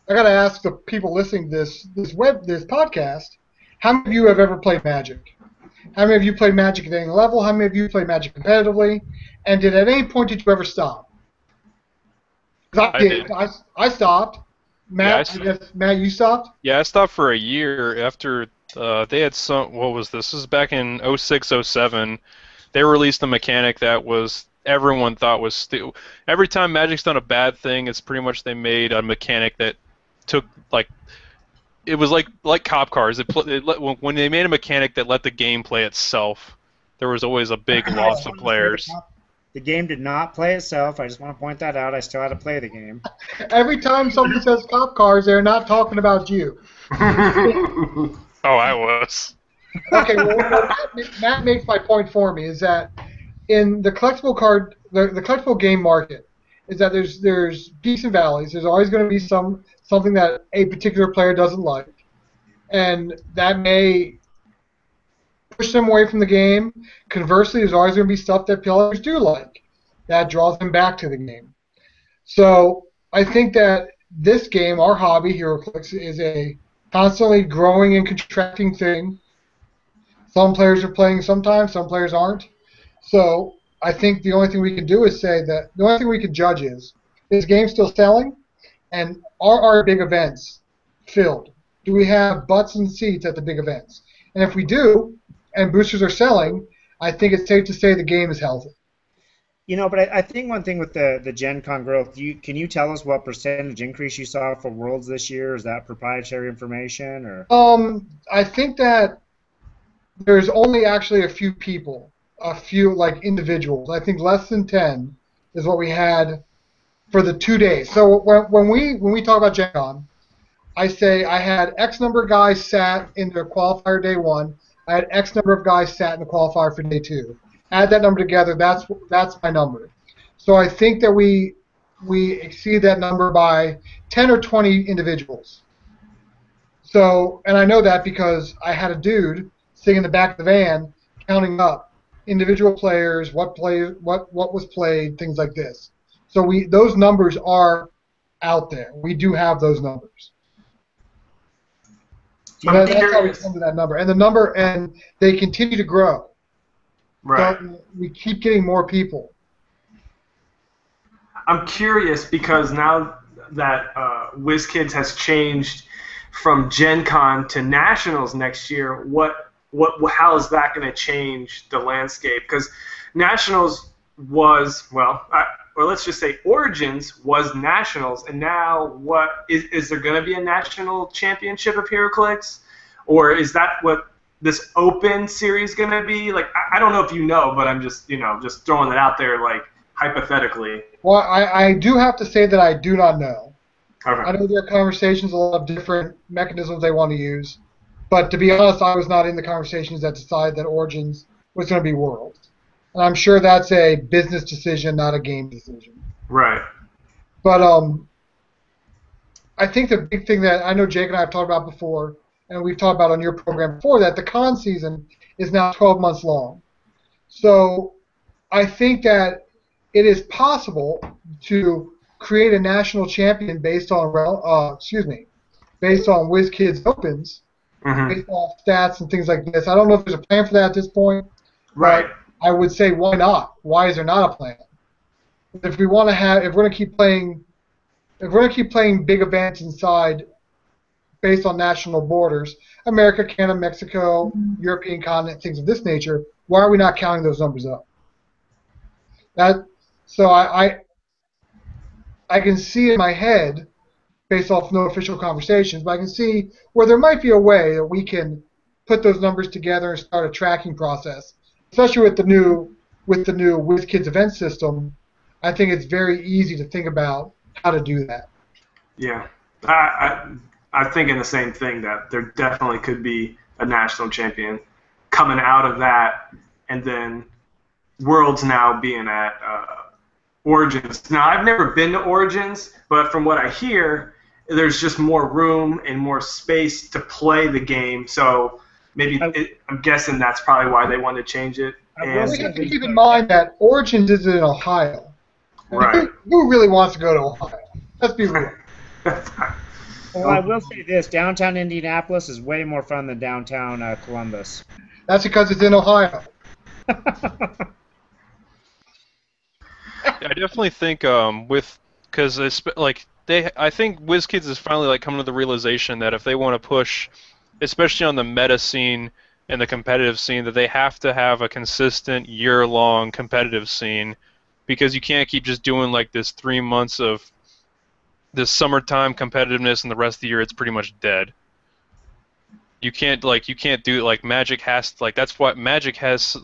I got to ask the people listening to this podcast, how many of you have ever played Magic? How many of you played Magic at any level? How many of you played Magic competitively? And at any point did you ever stop? 'Cause I did. I stopped. Matt,
Yeah,
I guess, Matt, you stopped?
Yeah, I stopped for a year after they had some. What was this? This was back in 06, 07. They released a mechanic that was everyone thought was every time Magic's done a bad thing, it's pretty much they made a mechanic that took it was like cop cars. When they made a mechanic that let the game play itself, there was always a big loss of players.
The game did not play itself. I just want to point that out. I still had to play the game.
Every time somebody says cop cars, they're not talking about you.
Oh, I was.
Okay, well, Matt makes my point for me, is that in the collectible the collectible game market, is that there's peaks and valleys. There's always going to be something that a particular player doesn't like, and that may push them away from the game. Conversely, there's always going to be stuff that players do like. That draws them back to the game. So I think that this game, our hobby, Heroclix, is a constantly growing and contracting thing. Some players are playing sometimes, some players aren't. So I think the only thing we can do is say that the only thing we can judge is the game still selling, and are our big events filled? Do we have butts and seats at the big events? And if we do, and boosters are selling, I think it's safe to say the game is healthy.
But I think one thing with the Gen Con growth, can you tell us what percentage increase you saw for Worlds this year? Is that proprietary information? Or
I think that there's only actually a few people, like individuals. I think less than 10 is what we had for the 2 days. So when we talk about Gen Con, I say I had X number of guys sat in their qualifier day 1. I had X number of guys sat in the qualifier for day 2. Add that number together, that's my number. So I think that we exceed that number by 10 or 20 individuals. So, and I know that because I had a dude sitting in the back of the van counting up individual players, what was played, things like this. So those numbers are out there. We do have those numbers. So that's how we come to that number. And they continue to grow.
Right.
So we keep getting more people.
I'm curious because now that WizKids has changed from Gen Con to Nationals next year, how is that going to change the landscape? Because Nationals was, or let's just say Origins was Nationals, and now what is there going to be a national championship of Heroclix, or is that what this open series going to be? Like, I don't know if you know, but I'm just just throwing it out there, like hypothetically.
Well, I do have to say that I do not know.
Okay.
I know there are conversations, a lot of different mechanisms they want to use, but to be honest, I was not in the conversations that decided that Origins was going to be Worlds. And I'm sure that's a business decision, not a game decision.
Right.
But I think the big thing that I know Jake and I have talked about before, and we've talked about on your program before, that the con season is now 12 months long. So I think that it is possible to create a national champion based on WizKids Opens, based on stats and things like this. I don't know if there's a plan for that at this point.
Right.
I would say, why not? Why is there not a plan? If we're going to keep playing big events inside, based on national borders, America, Canada, Mexico, European continent, things of this nature, why are we not counting those numbers up? So I can see in my head based off no official conversations, but I can see where there might be a way that we can put those numbers together and start a tracking process, especially with the new WizKids event system. I think it's very easy to think about how to do that.
Yeah, I'm thinking the same thing, that there definitely could be a national champion coming out of that, and then Worlds now being at Origins. Now, I've never been to Origins, but from what I hear, there's just more room and more space to play the game. So maybe I'm guessing that's probably why they wanted to change it.
And we have to keep in mind that Origins is in Ohio.
Right.
Who really wants to go to Ohio? Let's be real.
Well, I will say this: downtown Indianapolis is way more fun than downtown Columbus.
That's because it's in Ohio.
I definitely think because I think WizKids is finally like coming to the realization that if they want to push, especially on the meta scene and the competitive scene, that they have to have a consistent year-long competitive scene, because you can't keep just doing like this 3 months of this summertime competitiveness and the rest of the year it's pretty much dead. You can't do it like Magic has to, like, that's what Magic has.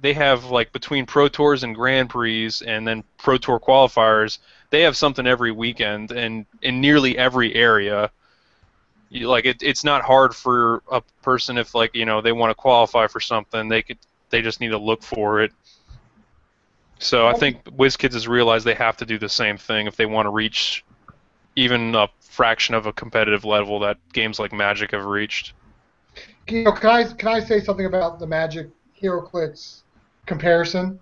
They have like between Pro Tours and Grand Prix and then Pro Tour qualifiers, they have something every weekend and in nearly every area. It's not hard for a person if they want to qualify for something, they just need to look for it. So I think WizKids has realized they have to do the same thing if they want to reach even a fraction of a competitive level that games like Magic have reached.
Can I say something about the Magic Heroclix comparison?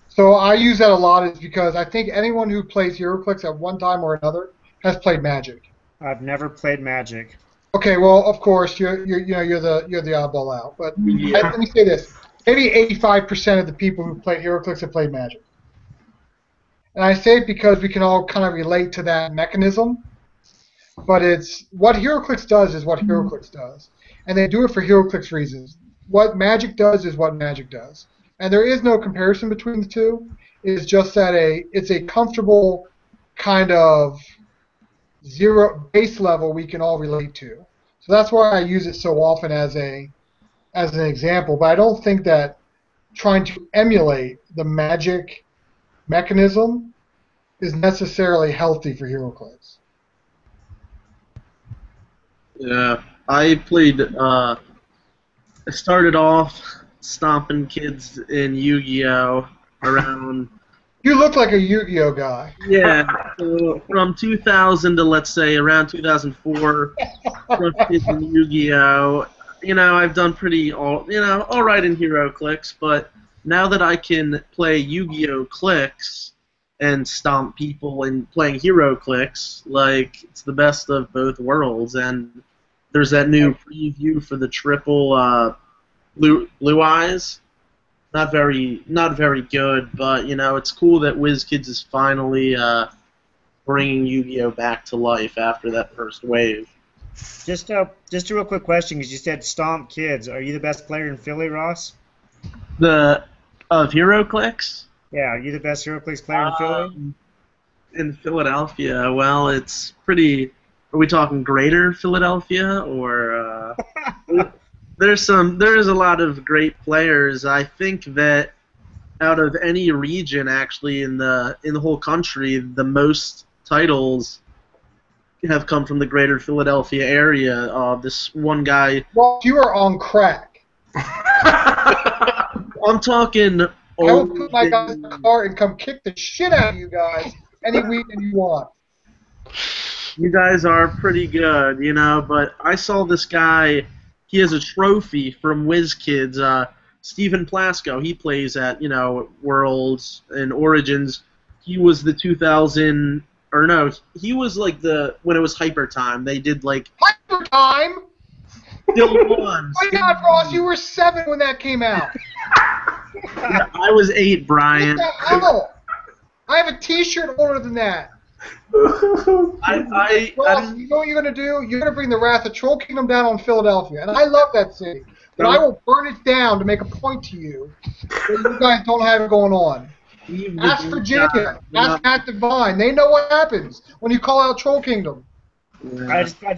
So I use that a lot is because I think anyone who plays Heroclix at one time or another has played Magic.
I've never played Magic.
Okay, well, of course you're the oddball out. But let me say this: maybe 85% of the people who played Heroclix have played Magic. And I say it because we can all kind of relate to that mechanism. But it's what Heroclix does is what Heroclix does, and they do it for Heroclix reasons. What Magic does is what Magic does, and there is no comparison between the two. It's just that it's a comfortable kind of zero base level we can all relate to. So that's why I use it so often as an example. But I don't think that trying to emulate the Magic mechanism is necessarily healthy for Heroclix.
Yeah, I played. I started off stomping kids in Yu-Gi-Oh! Around.
You look like a Yu-Gi-Oh! Guy.
Yeah, so from 2000 to let's say around 2004, kids in Yu-Gi-Oh! I've done all right in Heroclix, but now that I can play Yu-Gi-Oh! Clicks and stomp people and playing Heroclix, it's the best of both worlds. And there's that new preview for the triple Blue Eyes. Not very good, but it's cool that WizKids is finally bringing Yu-Gi-Oh! Back to life after that first wave.
Just a real quick question, because you said stomp kids. Are you the best player in Philly, Ross?
Of Heroclix?
Yeah, are you the best Heroclix player in Philly?
In Philadelphia, well, it's pretty. Are we talking greater Philadelphia, or there is a lot of great players. I think that out of any region, actually, in the whole country, the most titles have come from the greater Philadelphia area. This one guy.
Well, you are on crack.
I'm talking.
I will put my guys in the car and come kick the shit out of you guys any weekend you want.
You guys are pretty good, but I saw this guy. He has a trophy from WizKids. Stephen Plasko, he plays at, Worlds and Origins. He was the 2000, or no, he was when it was Hyper Time. They did
Hyper Time?
Still won.
My God, Ross, you were 7 when that came out.
Yeah, I was 8, Brian.
What the hell? I have a T-shirt older than that. Ross, you know what you're going to do? You're going to bring the Wrath of Troll Kingdom down on Philadelphia. And I love that city. But I will burn it down to make a point to you that you guys don't have it going on. Ask Virginia. Ask Matt Devine. They know what happens when you call out Troll Kingdom.
I just
I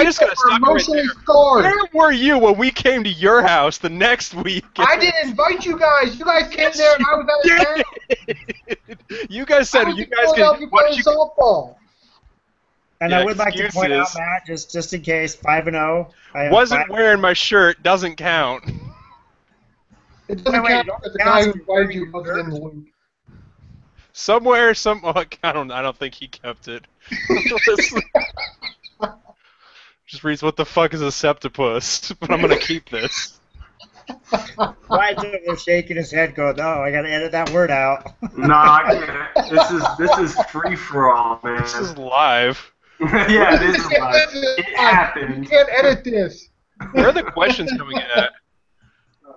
just gotta stop you right
emotionally
there.
scarred.
Where were you when we came to your house the next week?
I didn't invite you guys. You guys came there and I was out of town.
You guys said you guys can. Why don't you?
softball.
And
Yeah,
I would like to point out,
excuses.
Matt, just in case, 5-0.
Wasn't wearing my shirt doesn't count.
It doesn't
Wait,
count
don't
because the
count
guy who
if you're
invited
wearing
you
your
wasn't in the
shirt.
loop.
Somewhere, I don't think he kept it. Just reads, what the fuck is a septipus? But I'm gonna keep this.
Why is it shaking his head going, no, I gotta edit that word out.
No, I can't. This is free for all, man.
This is live.
Yeah, it is live. It
You
happened.
can't edit this.
Where are the questions coming in at?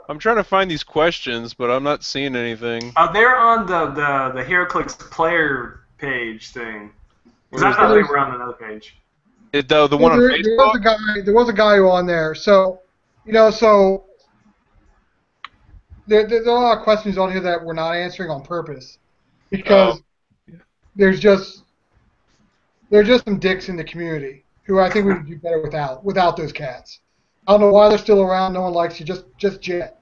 I'm trying to find these questions, but I'm not seeing anything.
They're on the Heroclix player page thing. Because I
Where is
thought
that?
they were on another page.
The one on
There
Facebook?
was a guy on there. So, there's a lot of questions on here that we're not answering on purpose because there's just some dicks in the community who I think we would do better without those cats. I don't know why they're still around. No one likes you. Just Jet.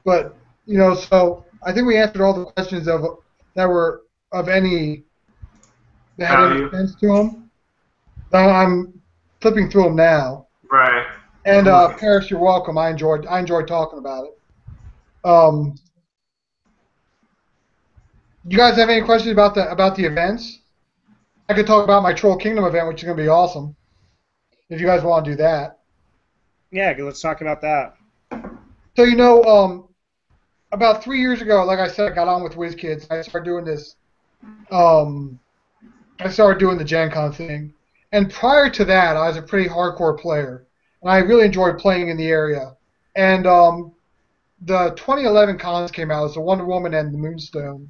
But so I think we answered all the questions that were of any that had any sense to them. I'm flipping through them now.
Right.
And Paris, you're welcome. I enjoyed talking about it. You guys have any questions about the events? I could talk about my Troll Kingdom event, which is going to be awesome. If you guys want to do that.
Yeah, let's talk about that.
So about 3 years ago, like I said, I got on with WizKids. I started doing this. I started doing the Gen Con thing. And prior to that, I was a pretty hardcore player. And I really enjoyed playing in the area. And the 2011 cons came out. It was the Wonder Woman and the Moonstone.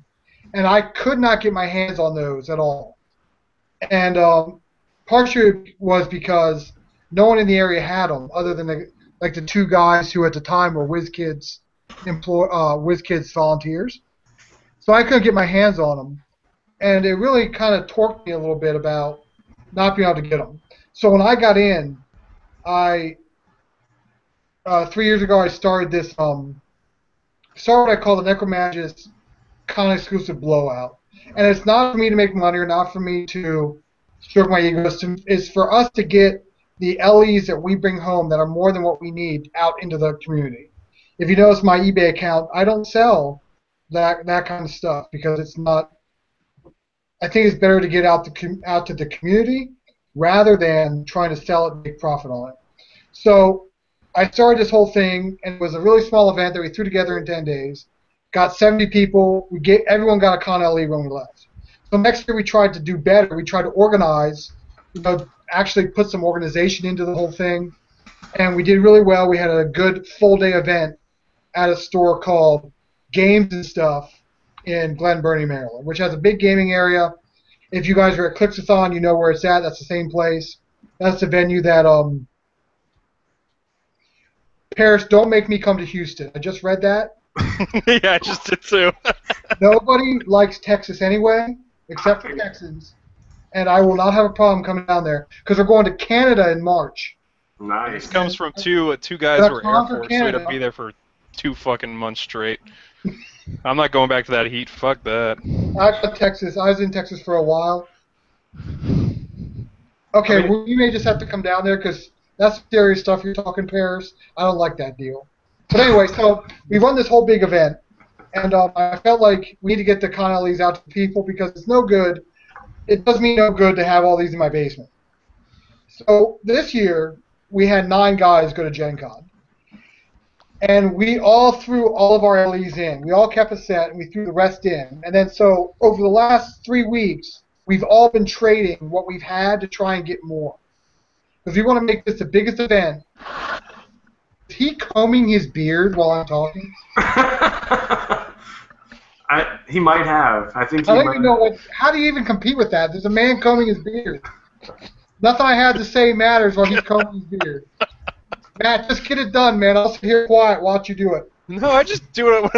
And I could not get my hands on those at all. And partially was because no one in the area had them, other than the two guys who at the time were WizKids WizKids volunteers. So I couldn't get my hands on them. And it really kind of torqued me a little bit about not being able to get them. So when I got in, 3 years ago I started this what I call the Necromagist Con exclusive blowout. And it's not for me to make money or not for me to stroke my ego. It's for us to get the LEs that we bring home that are more than what we need out into the community. If you notice my eBay account, I don't sell that kind of stuff because it's not. I think it's better to get out to the community rather than trying to sell it and make profit on it. So I started this whole thing, and it was a really small event that we threw together in 10 days. Got 70 people. Everyone got a Con LE when we left. So next year we tried to do better. We tried to organize, actually put some organization into the whole thing, and we did really well. We had a good full-day event at a store called Games and Stuff in Glen Burnie, Maryland, which has a big gaming area. If you guys are at Clixathon, you know where it's at. That's the same place. That's the venue that Paris, don't make me come to Houston. I just read that.
Yeah, I just did too.
Nobody likes Texas anyway, except for Texans. And I will not have a problem coming down there because we're going to Canada in March.
Nice.
This comes from two guys who are Air Force, so we had to be there for 2 fucking months straight. I'm not going back to that heat. Fuck that.
I was in Texas for a while. Okay, well, you may just have to come down there because that's serious stuff you're talking, Paris. I don't like that deal. But anyway, so we run this whole big event, and I felt like we need to get the Con LEs out to people because it's no good. It does me no good to have all these in my basement. So this year, we had 9 guys go to Gen Con. And we all threw all of our LEs in. We all kept a set, and we threw the rest in. And then so over the last 3 weeks, we've all been trading what we've had to try and get more. Because we want to make this the biggest event. Is he combing his beard while I'm talking?
He might have. I think he
I don't
might
even know how do you even compete with that? There's a man combing his beard. Nothing I have to say matters while he's combing his beard. Matt, just get it done, man. I'll sit here quiet, watch you do it.
No, I just do it.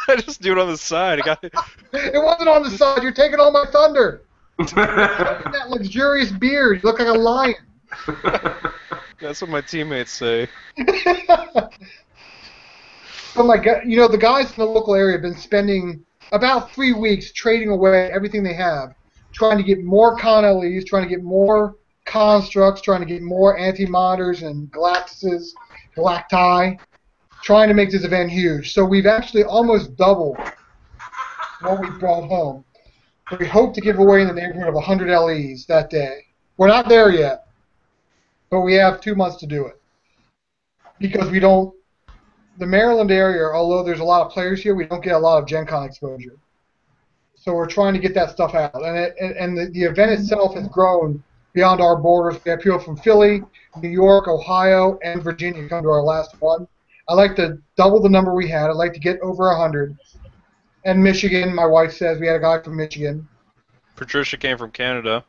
I just do it on the side.
It wasn't on the side. You're taking all my thunder. That luxurious beard. You look like a lion.
That's what my teammates say.
Oh my God! You know, the guys in the local area have been spending about 3 weeks trading away everything they have, trying to get more Connellies, trying to get more constructs, trying to get more anti-monitors and Galactuses, Galacti, trying to make this event huge. So we've actually almost doubled what we brought home. We hope to give away in the neighborhood of 100 LEs that day. We're not there yet, but we have 2 months to do it because we don't. The Maryland area, although there's a lot of players here, we don't get a lot of Gen Con exposure. So we're trying to get that stuff out. And the event itself has grown beyond our borders. We have people from Philly, New York, Ohio, and Virginia come to our last one. I'd like to double the number we had. I'd like to get over 100. And Michigan, my wife says, we had a guy from Michigan.
Patricia came from Canada.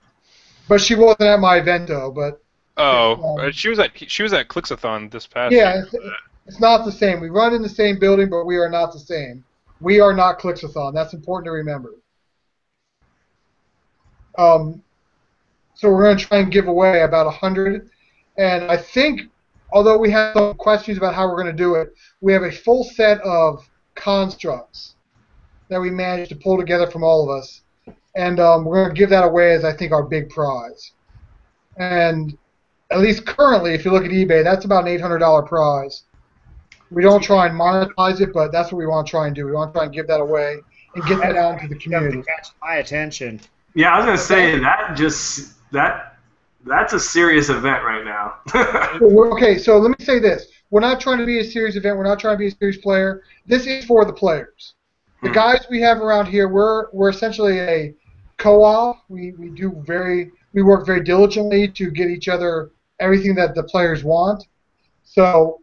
But she wasn't at my event, though. But
she was at Clixathon this past year.
Yeah, it's not the same. We run in the same building, but we are not the same. We are not Clixathon. That's important to remember. So we're going to try and give away about 100. And I think, although we have some questions about how we're going to do it, we have a full set of constructs that we managed to pull together from all of us. And we're going to give that away as, I think, our big prize. And at least currently, if you look at eBay, that's about an $800 prize. We don't try and monetize it, but that's what we want to try and do. We want to try and give that away and get that out into the community.
To catch my attention.
Yeah, I was gonna say that's a serious event right now.
Okay, so let me say this: we're not trying to be a serious event. We're not trying to be a serious player. This is for the players. The guys we have around here, we're essentially a co-op. We work very diligently to get each other everything that the players want. So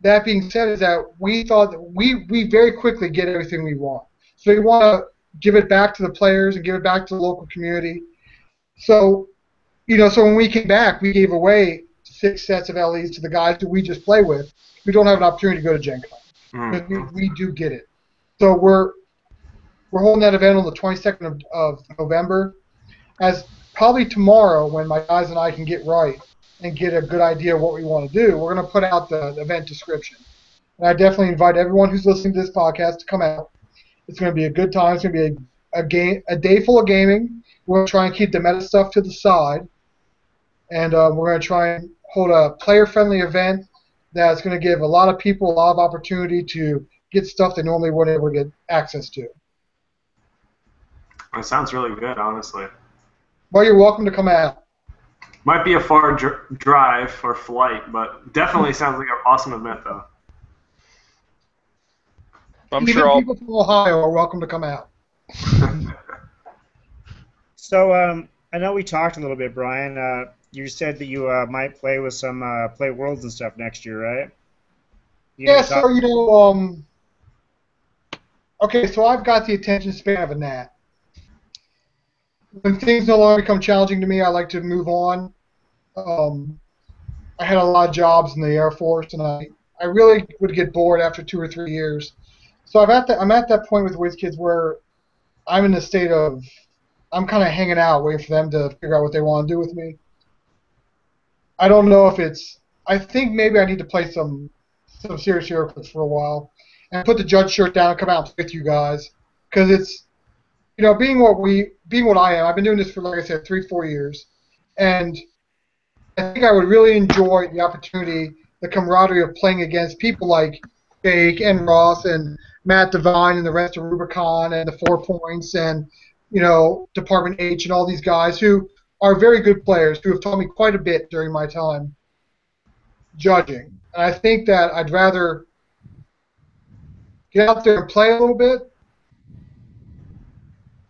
that being said, is that we thought that we very quickly get everything we want. So we want to give it back to the players and give it back to the local community. So, so when we came back, we gave away 6 sets of LEs to the guys that we just play with who don't have an opportunity to go to Gen Con. Because we do get it. So we're holding that event on the 22nd of November. As probably tomorrow, when my guys and I can get right and get a good idea of what we want to do, we're going to put out the event description. And I definitely invite everyone who's listening to this podcast to come out. It's going to be a good time. It's going to be a day full of gaming. We're going to try and keep the meta stuff to the side. And we're going to try and hold a player-friendly event that's going to give a lot of people a lot of opportunity to get stuff they normally wouldn't able to get access to.
That sounds really good, honestly.
Well, you're welcome to come out.
Might be a far drive or flight, but definitely sounds like an awesome event, though.
Even people from Ohio are welcome to come out.
So I know we talked a little bit, Brian. You said that you might play with some Play Worlds and stuff next year, right?
Okay, so I've got the attention span of a gnat. When things no longer become challenging to me, I like to move on. I had a lot of jobs in the Air Force, and I really would get bored after 2 or 3 years. So I'm at that point with WizKids where I'm in the state of I'm kind of hanging out, waiting for them to figure out what they want to do with me. I don't know if it's. I think maybe I need to play some serious Heroclix for a while and put the judge shirt down and come out with you guys, because it's being what I am. I've been doing this for, like I said, 3-4 years, and I think I would really enjoy the opportunity, the camaraderie of playing against people like Jake and Ross and Matt Devine and the rest of Rubicon and the 4 Points and Department H and all these guys who are very good players who have taught me quite a bit during my time judging. And I think that I'd rather get out there and play a little bit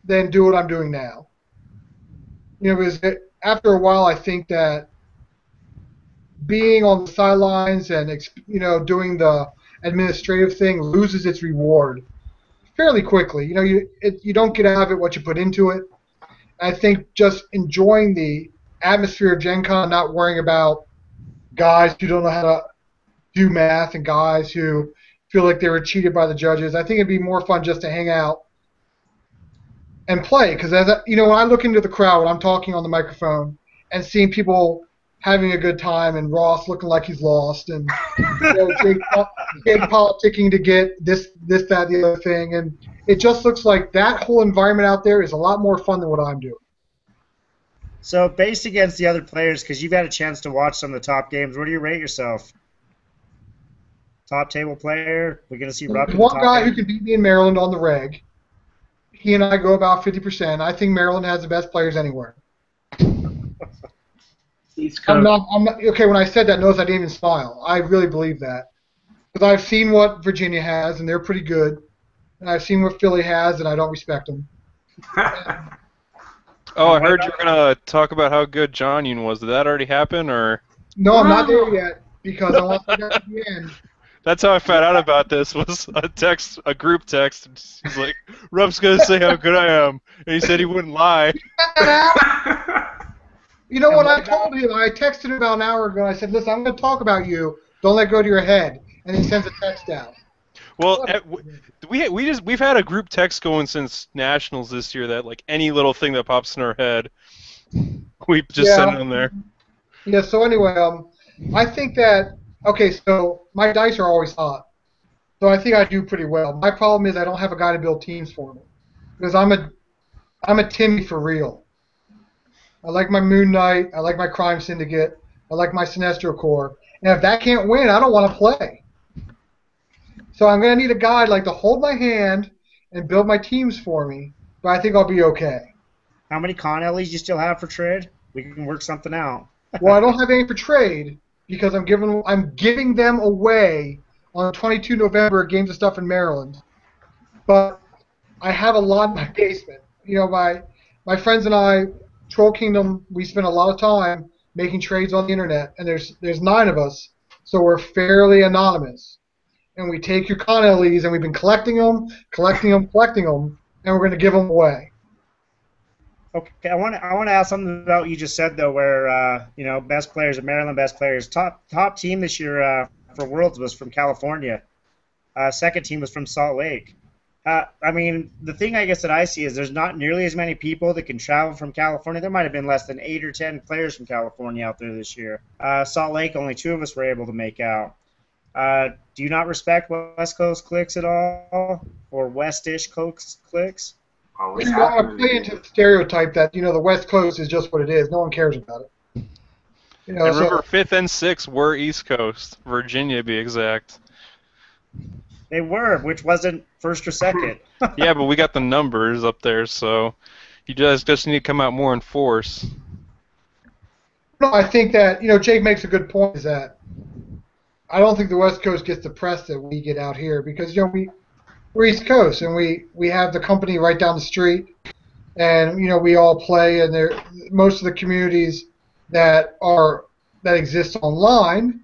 than do what I'm doing now. Because after a while, I think that being on the sidelines and doing the administrative thing loses its reward fairly quickly. You don't get out of it what you put into it. I think just enjoying the atmosphere of Gen Con, not worrying about guys who don't know how to do math and guys who feel like they were cheated by the judges. I think it'd be more fun just to hang out and play. Because when I look into the crowd when I'm talking on the microphone and seeing people having a good time and Ross looking like he's lost and Jake politicking to get this, that, the other thing, and it just looks like that whole environment out there is a lot more fun than what I'm doing.
So based against the other players, because you've had a chance to watch some of the top games, where do you rate yourself? Top table player? We're going to see Rupp.
One guy who can beat me in Maryland on the reg. He and I go about 50%. I think Maryland has the best players anywhere. I'm not, okay, when I said that, notice I didn't even smile. I really believe that. Because I've seen what Virginia has, and they're pretty good. And I've seen what Philly has, and I don't respect them.
Oh, I heard you were going to talk about how good John Yoon was. Did that already happen, or?
No, I'm not there yet, because I want to get to the end.
That's how I found out about this, was a group text. He's like, Rupp's going to say how good I am. And he said he wouldn't lie.
You know what I told him? I texted him about an hour ago. I said, listen, I'm going to talk about you. Don't let it go to your head. And he sends a text out.
Well, we've had a group text going since Nationals this year that, like, any little thing that pops in our head, we just send it in there.
Yeah, so anyway, I think that, okay, so my dice are always hot. So I think I do pretty well. My problem is I don't have a guy to build teams for me. Because I'm a Timmy for real. I like my Moon Knight. I like my Crime Syndicate. I like my Sinestro Corps. And if that can't win, I don't want to play. So I'm going to need a guy like to hold my hand and build my teams for me. But I think I'll be okay.
How many Connellys do you still have for trade? We can work something out.
Well, I don't have any for trade because I'm giving them away on 22 November at Games of Stuff in Maryland. But I have a lot in my basement. You know, my friends and I, Troll Kingdom, we spend a lot of time making trades on the internet, and there's 9 of us, so we're fairly anonymous. And we take your Connellys, and we've been collecting them, and we're going to give them away.
Okay, I want to ask something about what you just said though, where best players at Maryland, best players. Top team this year for Worlds was from California. Second team was from Salt Lake. I mean, the thing I guess that I see is there's not nearly as many people that can travel from California. There might have been less than 8 or 10 players from California out there this year. Salt Lake, only 2 of us were able to make out. Do you not respect West Coast clicks at all, or West-ish clicks?
You know, I play into the stereotype that the West Coast is just what it is. No one cares about it.
And remember, 5th and 6th were East Coast, Virginia to be exact.
They were, which wasn't first or second.
Yeah, but we got the numbers up there, so you just need to come out more in force.
No, I think that Jake makes a good point. Is that I don't think the West Coast gets the press that we get out here because we're East Coast and we have the company right down the street, and we all play, and most of the communities that exist online,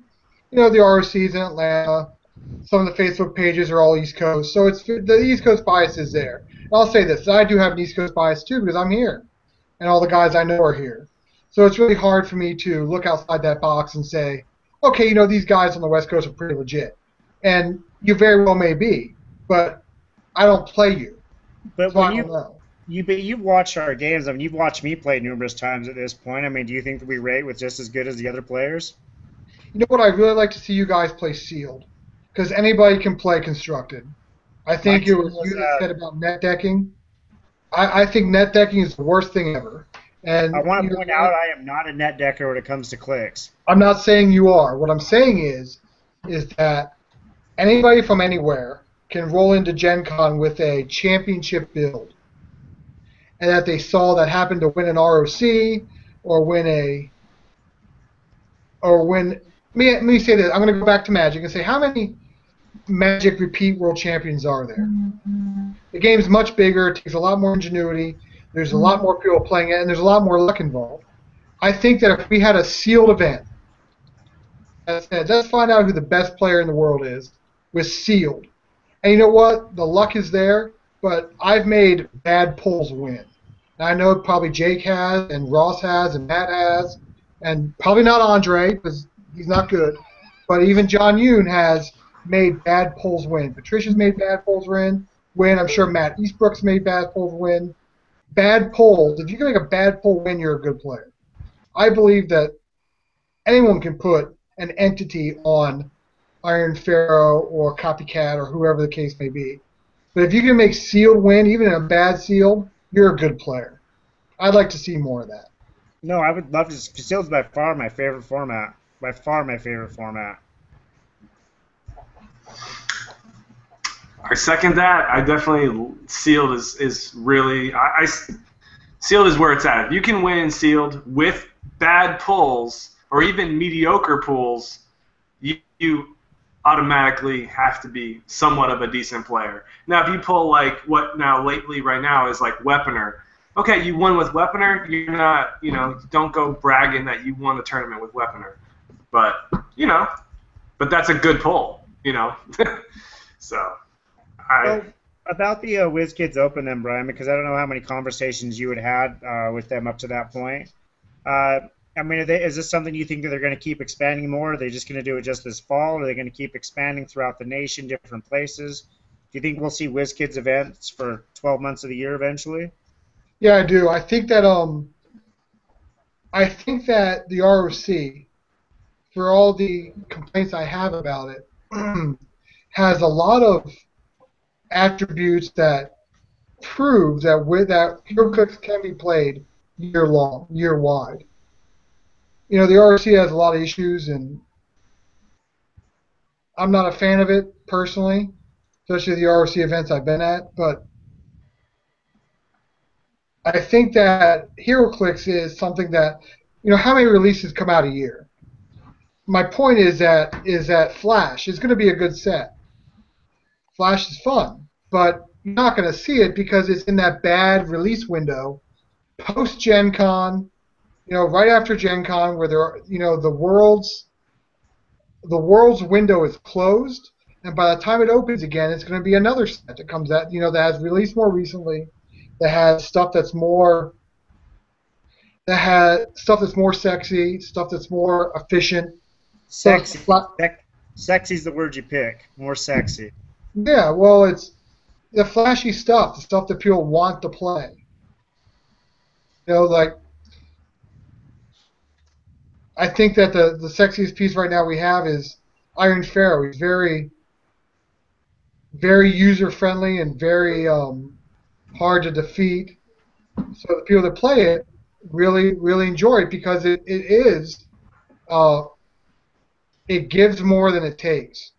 the ROCs in Atlanta. Some of the Facebook pages are all East Coast, so the East Coast bias is there. And I'll say this: I do have an East Coast bias too because I'm here, and all the guys I know are here. So it's really hard for me to look outside that box and say, okay, these guys on the West Coast are pretty legit, and you very well may be, but I don't play you.
But
so
when you've watched our games, I mean, you've watched me play numerous times at this point. I mean, do you think that we rate with just as good as the other players?
You know what? I'd really like to see you guys play sealed. Because anybody can play constructed. I think it was you that said about net decking. I think net decking is the worst thing ever. And
I want to point out I am not a net decker when it comes to clicks.
I'm not saying you are. What I'm saying is that anybody from anywhere can roll into Gen Con with a championship build. And that they saw that happen to win an ROC or win let me say this. I'm going to go back to Magic and say how many Magic repeat world champions are there? The game's much bigger. It takes a lot more ingenuity. There's a lot more people playing it, and there's a lot more luck involved. I think that if we had a sealed event that said, let's find out who the best player in the world is, with sealed. And you know what? The luck is there, but I've made bad pulls win. And I know probably Jake has, and Ross has, and Matt has, and probably not Andre, because he's not good. But even John Yoon has made bad pulls win. Patricia's made bad pulls win. I'm sure Matt Eastbrook's made bad pulls win. bad polls. If you can make a bad poll win, you're a good player. I believe that anyone can put an entity on Iron Pharaoh or Copycat or whoever the case may be. But if you can make sealed win, even in a bad sealed, you're a good player. I'd like to see more of that.
No, I would love to. Sealed's by far my favorite format. By far my favorite format.
I second that. I definitely sealed is really sealed is where it's at. If you can win sealed with bad pulls or even mediocre pulls, you automatically have to be somewhat of a decent player. Now, if you pull like what now lately right now is like Weaponer. Okay, you won with Weaponer. You're not, don't go bragging that you won the tournament with Weaponer. But but that's a good pull, So.
Well, about the WizKids Open then, Brian, because I don't know how many conversations you had with them up to that point. I mean, is this something you think that they're going to keep expanding more? Are they just going to do it just this fall? Or are they going to keep expanding throughout the nation, different places? Do you think we'll see WizKids events for 12 months of the year eventually?
Yeah, I do. I think that the ROC, for all the complaints I have about it, has a lot of attributes that prove that Heroclix can be played year long, year wide. The ROC has a lot of issues, and I'm not a fan of it personally, especially the ROC events I've been at, but I think that Heroclix is something that, how many releases come out a year? My point is that Flash is going to be a good set. Flash is fun, but you're not going to see it because it's in that bad release window post Gen Con, right after Gen Con, where the world's window is closed, and by the time it opens again, it's going to be another set that comes out, that has released more recently, that has stuff that's more sexy, stuff that's more efficient.
Sexy. Sexy is the word you pick. More sexy.
Yeah, well, it's the flashy stuff, the stuff that people want to play. Like, I think that the sexiest piece right now we have is Iron Pharaoh. He's very, very user-friendly and very hard to defeat. So the people that play it really, really enjoy it because it gives more than it takes.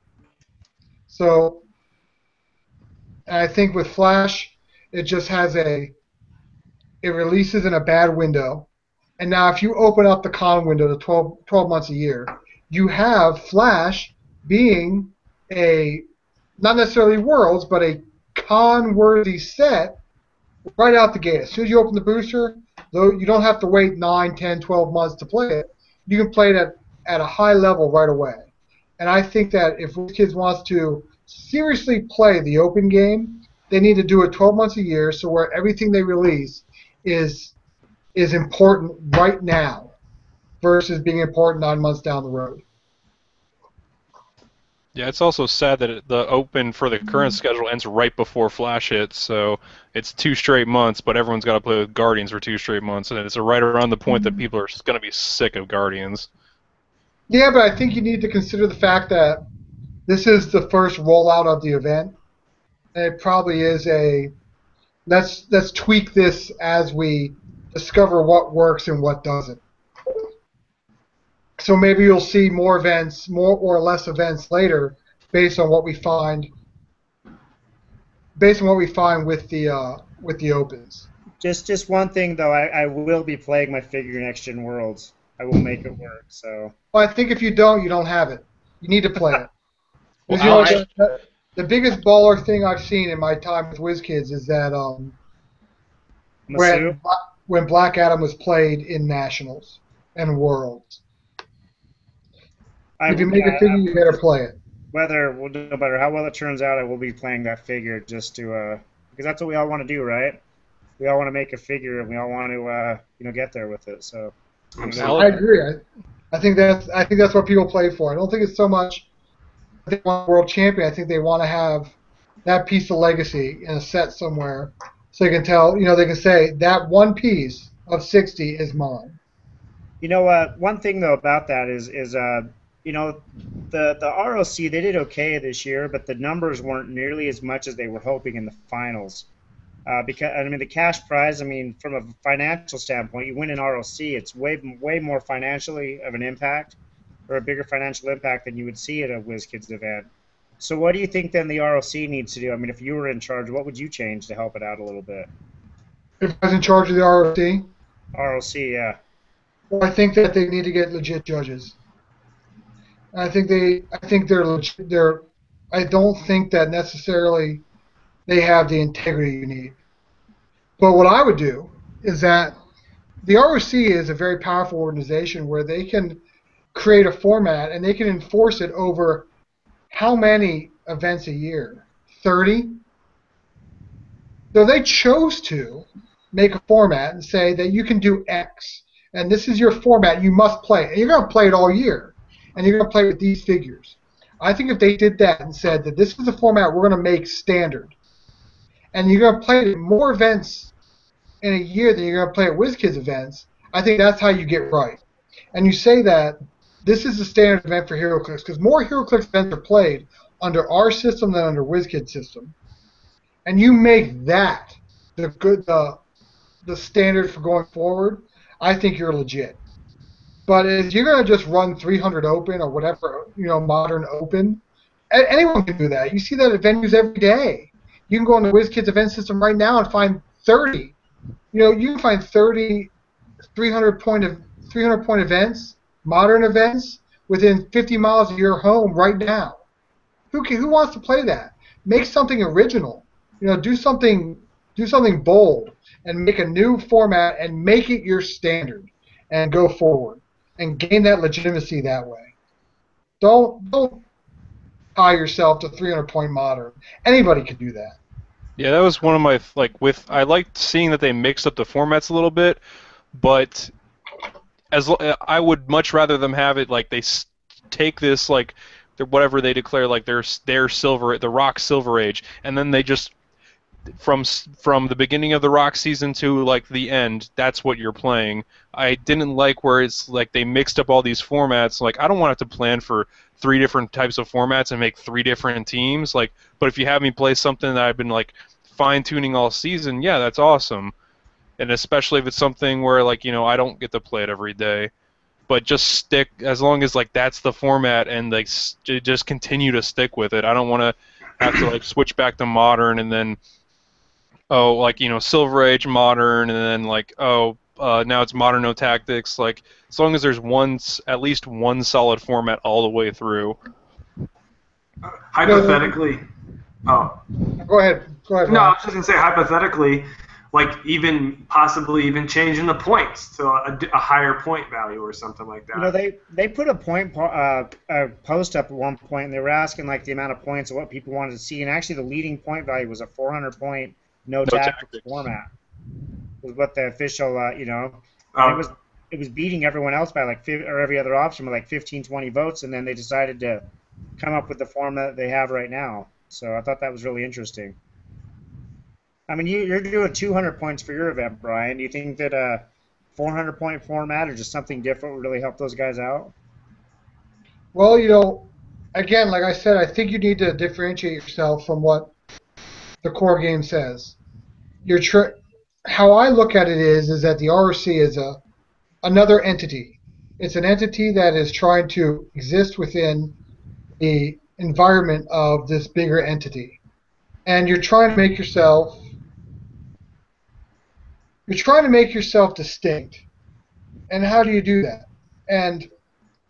So, and I think with Flash, it just has it releases in a bad window. And now if you open up the con window to 12 months a year, you have Flash being not necessarily Worlds, but a con-worthy set right out the gate. As soon as you open the booster, though, you don't have to wait 9, 10, 12 months to play it. You can play it at a high level right away. And I think that if WizKids wants to seriously play the open game, they need to do it 12 months a year, so where everything they release is important right now versus being important 9 months down the road.
Yeah, it's also sad that the open for the current schedule ends right before Flash hits, so it's 2 straight months, but everyone's got to play with Guardians for 2 straight months, and it's right around the point that people are going to be sick of Guardians. Yeah,
but I think you need to consider the fact that this is the first rollout of the event, and it probably is let's tweak this as we discover what works and what doesn't. So maybe you'll see more events, more or less events later, based on what we find. Based on what we find with the opens.
Just one thing though, I will be playing my figure next gen Worlds. I will make it work. So.
Well, I think if you don't have it. You need to play it.
Well,
the biggest baller thing I've seen in my time with WizKids is that when Black Adam was played in Nationals and Worlds. If you make a figure, you better play it.
No matter how well it turns out, I will be playing that figure just to because that's what we all want to do, right? We all want to make a figure, and we all want to get there with it. So.
I agree. I think that's what people play for. I don't think it's so much that they want a world champion. I think they want to have that piece of legacy in a set somewhere, so they can tell, they can say that one piece of 60 is mine.
You know what? One thing though about that is you know, the ROC, they did okay this year, but the numbers weren't nearly as much as they were hoping in the finals. Because I mean, the cash prize, I mean, from a financial standpoint, you win in ROC, it's way more financially of an impact, or a bigger financial impact than you would see at a WizKids event. So what do you think then the ROC needs to do? I mean, if you were in charge, what would you change to help it out a little bit?
If I was in charge of the ROC,
ROC, yeah.
well, I think that they need to get legit judges. And I think they're legit. I don't think that necessarily they have the integrity you need. But what I would do is that the ROC is a very powerful organization where they can create a format and they can enforce it over how many events a year? 30? So they chose to make a format and say that you can do X, and this is your format, you must play. And you're going to play it all year, and you're going to play with these figures. I think if they did that and said that this is the format we're going to make standard, and you're going to play it at more events in a year than you're going to play at WizKids events, I think that's how you get right. And you say that this is the standard event for Heroclix, because more Heroclix events are played under our system than under WizKids system. And you make that the standard for going forward, I think you're legit. But if you're going to just run 300 open or whatever, modern open, anyone can do that. You see that at venues every day. You can go on the WizKids event system right now and find 30. You can find 30 300 point events, modern events, within 50 miles of your home right now. Who wants to play that? Make something original. Do something bold and make a new format and make it your standard and go forward and gain that legitimacy that way. Don't tie yourself to 300-point modern. Anybody can do that.
Yeah, that was one of my I liked seeing that they mixed up the formats a little bit, but I would much rather them have it like they take this whatever they declare their silver, the Rock Silver Age, and then they just from the beginning of the Rock season to the end, that's what you're playing. I didn't like where it's they mixed up all these formats. I don't want to have to plan for 3 different types of formats and make 3 different teams. But if you have me play something that I've been fine tuning all season, yeah, that's awesome. And especially if it's something where I don't get to play it every day. But just stick, as long as that's the format, and just continue to stick with it. I don't want to have to switch back to modern and then Silver Age modern, and then now it's modern no tactics. As long as there's at least one solid format all the way through.
Hypothetically,
Go ahead.
No, I was just gonna say hypothetically, possibly even changing the points to a higher point value or something like that.
They put a post up at one point, and they were asking the amount of points of what people wanted to see, and actually the leading point value was a 400-point no tactics format. Was what the official, it was beating everyone else by or every other option with 15, 20 votes, and then they decided to come up with the format they have right now. So I thought that was really interesting. I mean, you're doing 200 points for your event, Brian. Do you think that a 400-point format or just something different would really help those guys out?
Well, again, like I said, I think you need to differentiate yourself from what the core game says. How I look at it is that the ROC is another entity. It's an entity that is trying to exist within the environment of this bigger entity. And you're trying to make yourself distinct. And how do you do that? And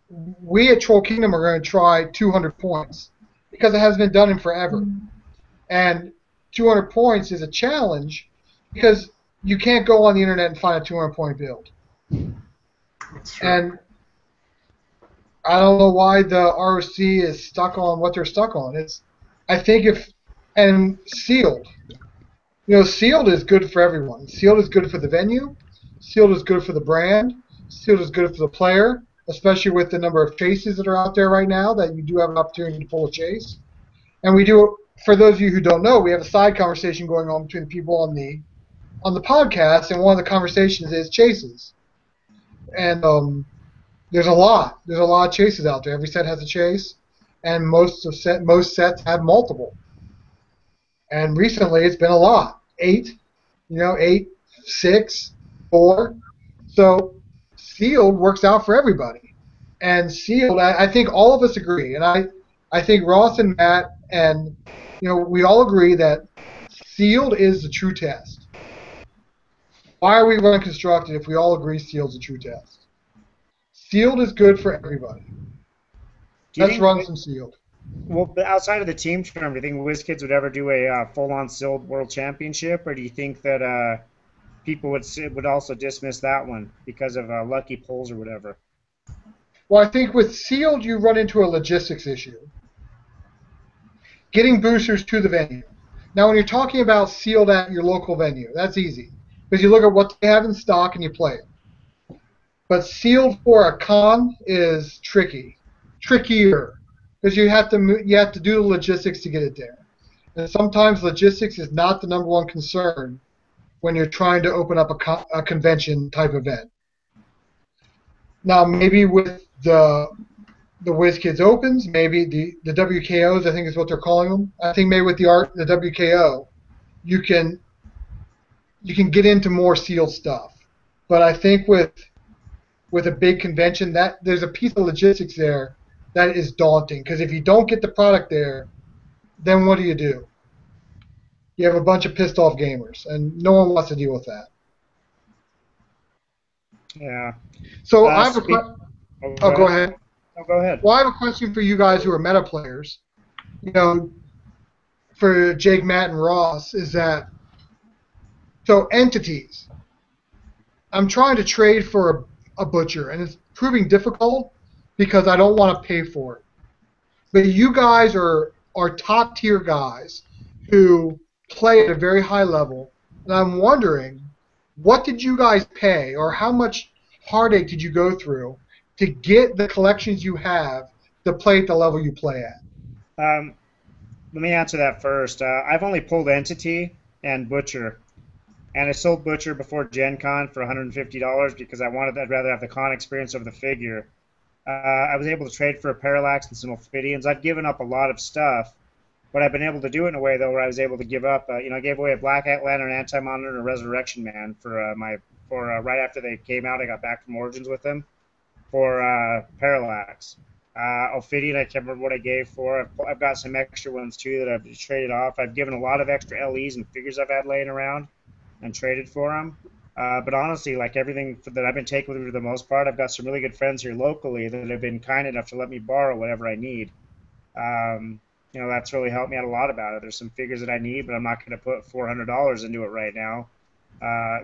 we at Troll Kingdom are going to try 200 points because it hasn't been done in forever. And 200 points is a challenge because you can't go on the internet and find a 200-point build.
That's true.
And I don't know why the ROC is stuck on what they're stuck on. Sealed. Sealed is good for everyone. Sealed is good for the venue. Sealed is good for the brand. Sealed is good for the player, especially with the number of chases that are out there right now that you do have an opportunity to pull a chase. And we do, for those of you who don't know, we have a side conversation going on between the people on the on the podcast, and one of the conversations is chases. And there's a lot. There's a lot of chases out there. Every set has a chase, and most sets have multiple. And recently, it's been a lot. 8, 8, 6, 4. So sealed works out for everybody. And sealed, I think all of us agree, and I think Ross and Matt and we all agree that sealed is the true test. Why are we running constructed if we all agree sealed is the true test? Sealed is good for everybody. Let's run some sealed.
Well, but outside of the team term, do you think WizKids would ever do a full-on sealed world championship, or do you think that people would also dismiss that one because of lucky pulls or whatever?
Well, I think with sealed you run into a logistics issue. Getting boosters to the venue. Now, when you're talking about sealed at your local venue, that's easy because you look at what they have in stock and you play it. But sealed for a con is trickier. Because you have to do the logistics to get it there. And sometimes logistics is not the number one concern when you're trying to open up a convention type event. Now maybe with the WizKids Opens, maybe the WKOs, I think is what they're calling them. I think maybe with the WKO, you can get into more sealed stuff. But I think with a big convention, that there's a piece of logistics there that is daunting, because if you don't get the product there, then what do? You have a bunch of pissed off gamers, and no one wants to deal with that.
Yeah.
So I have a question. Oh, go ahead.
Oh, go ahead.
Well, I have a question for you guys who are meta players. For Jake, Matt, and Ross, is that so entities. I'm trying to trade for a butcher, and it's proving difficult because I don't want to pay for it. But you guys are top tier guys who play at a very high level, and I'm wondering, what did you guys pay, or how much heartache did you go through to get the collections you have to play at the level you play at?
Let me answer that first. I've only pulled Entity and Butcher, and I sold Butcher before Gen Con for $150 because I'd rather have the con experience over the figure. I was able to trade for a Parallax and some Ophidians. I've given up a lot of stuff, but I've been able to do it in a way though where I was able to give up. I gave away a Black Lantern, an Anti-Monitor, and a Resurrection Man for right after they came out. I got back from Origins with them for Parallax. Ophidian, I can't remember what I gave for. I've got some extra ones too that I've traded off. I've given a lot of extra LEs and figures I've had laying around and traded for them. But honestly, like everything that I've been taking with me for the most part, I've got some really good friends here locally that have been kind enough to let me borrow whatever I need. That's really helped me out a lot about it. There's some figures that I need, but I'm not going to put $400 into it right now.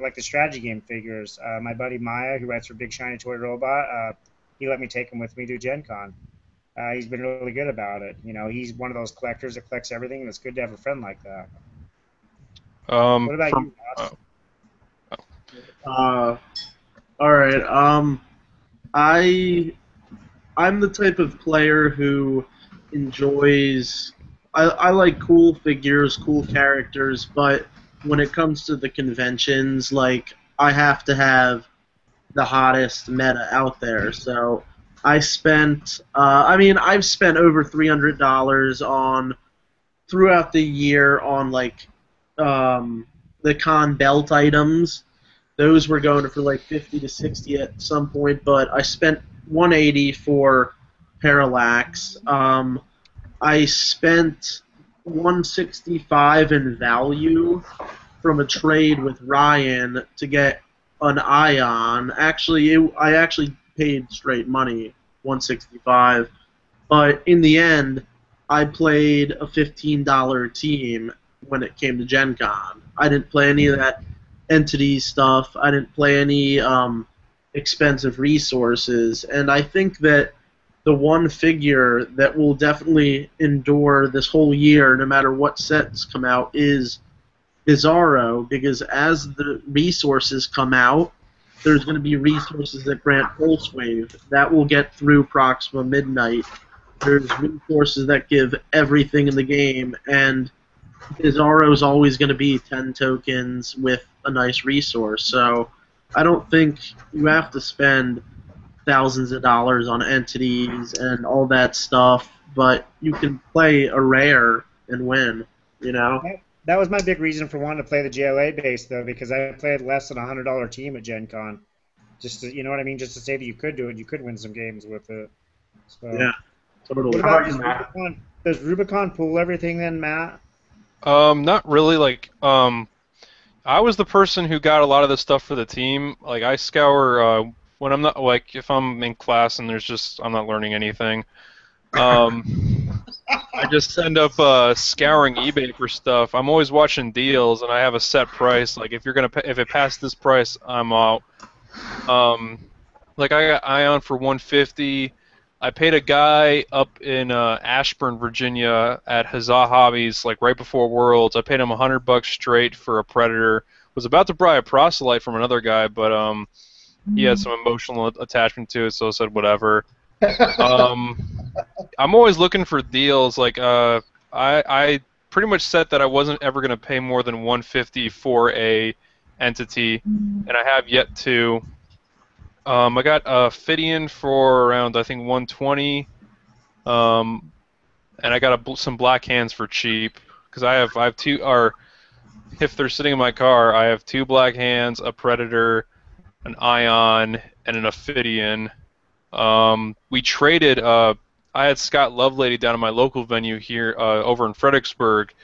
Like the strategy game figures. My buddy Maya, who writes for Big Shiny Toy Robot, he let me take them with me to Gen Con. He's been really good about it. He's one of those collectors that collects everything, and it's good to have a friend like that. What about you, Ross?
All right. I'm the type of player who enjoys. I like cool figures, cool characters, but when it comes to the conventions, like I have to have the hottest meta out there. So I've spent over $300 throughout the year on the con belt items. Those were going for like 50 to 60 at some point, but I spent $180 for Parallax. I spent $165 in value from a trade with Ryan to get an Ion. I actually paid straight money, $165, but in the end, I played a $15 team when it came to Gen Con. I didn't play any of that Entity stuff. I didn't play any expensive resources, and I think that the one figure that will definitely endure this whole year, no matter what sets come out, is Bizarro, because as the resources come out, there's going to be resources that grant Pulse Wave. That will get through Proxima Midnight. There's resources that give everything in the game, and Bizarro's always going to be 10 tokens with a nice resource. So I don't think you have to spend thousands of dollars on entities and all that stuff, but you can play a rare and win, you know?
That was my big reason for wanting to play the GLA base, though, because I played less than $100 team at Gen Con. Just to, you know what I mean? Just to say that you could do it, you could win some games with it. So,
Yeah, totally.
what about does Rubicon? Does Rubicon pull everything then, Matt?
Not really. Like, I was the person who got a lot of the stuff for the team. Like, I scour when I'm not like if I'm in class and I'm not learning anything. I just end up scouring eBay for stuff. I'm always watching deals, and I have a set price. Like if it passed this price, I'm out. Like I got Ion for 150. I paid a guy up in Ashburn, Virginia, at Huzzah Hobbies, like right before Worlds. I paid him $100 straight for a Predator. Was about to buy a Proselyte from another guy, but he had some emotional attachment to it, so I said whatever. I'm always looking for deals. Like I pretty much said that I wasn't ever going to pay more than 150 for a entity, and I have yet to. I got a Fidian for around I think 120, and I got some black hands for cheap because I have two. Or if they're sitting in my car, I have two black hands, a Predator, an Ion, and an Ophidian. We traded. I had Scott Lovelady down at my local venue here over in Fredericksburg,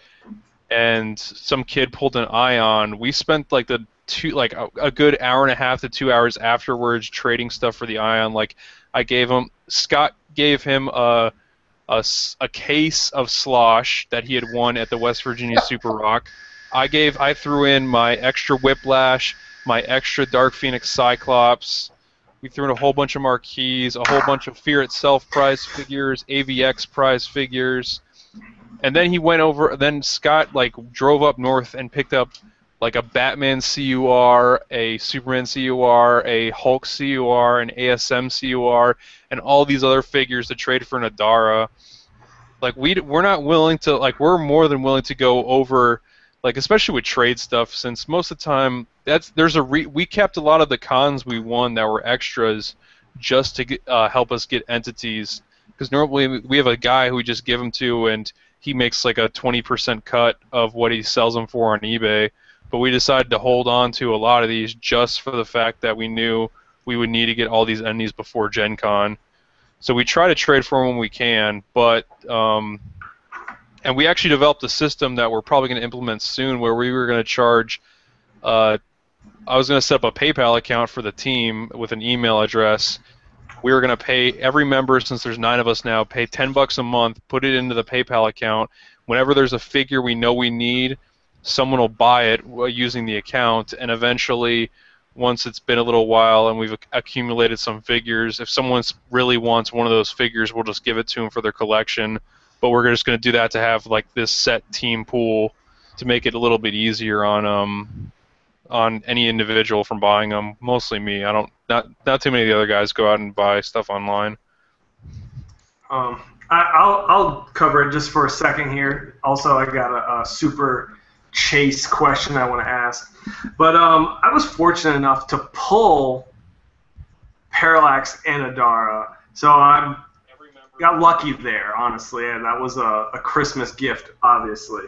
and some kid pulled an Ion. We spent like a good hour and a half to 2 hours afterwards trading stuff for the Ion. Like Scott gave him a case of slosh that he had won at the West Virginia Super Rock. I threw in my extra Whiplash, my extra Dark Phoenix Cyclops. We threw in a whole bunch of marquees, a whole bunch of Fear Itself prize figures, AVX prize figures, and then he went over. Then Scott drove up north and picked up like a Batman CUR, a Superman CUR, a Hulk CUR, an ASM CUR, and all these other figures to trade for an Adara. Like we're not willing to we're more than willing to go over. Especially with trade stuff, since most of the time we kept a lot of the cons we won that were extras just to help us get entities, because normally we have a guy who we just give them to and he makes like a 20% cut of what he sells them for on eBay, but we decided to hold on to a lot of these just for the fact that we knew we would need to get all these entities before Gen Con. So we try to trade for them when we can, but and we actually developed a system that we're probably going to implement soon where we were going to charge I was going to set up a PayPal account for the team with an email address. We were going to pay every member, since there's 9 of us now, pay $10 a month, put it into the PayPal account. Whenever there's a figure we know we need, someone will buy it using the account, and eventually, once it's been a little while and we've accumulated some figures, if someone really wants one of those figures, we'll just give it to them for their collection. But we're just going to do that to have this set team pool to make it a little bit easier on any individual from buying them. Mostly me. Not too many of the other guys go out and buy stuff online.
I'll cover it just for a second here. Also, I got a super chase question I want to ask. But I was fortunate enough to pull Parallax and Adara, so I got lucky there, honestly, and that was a Christmas gift, obviously.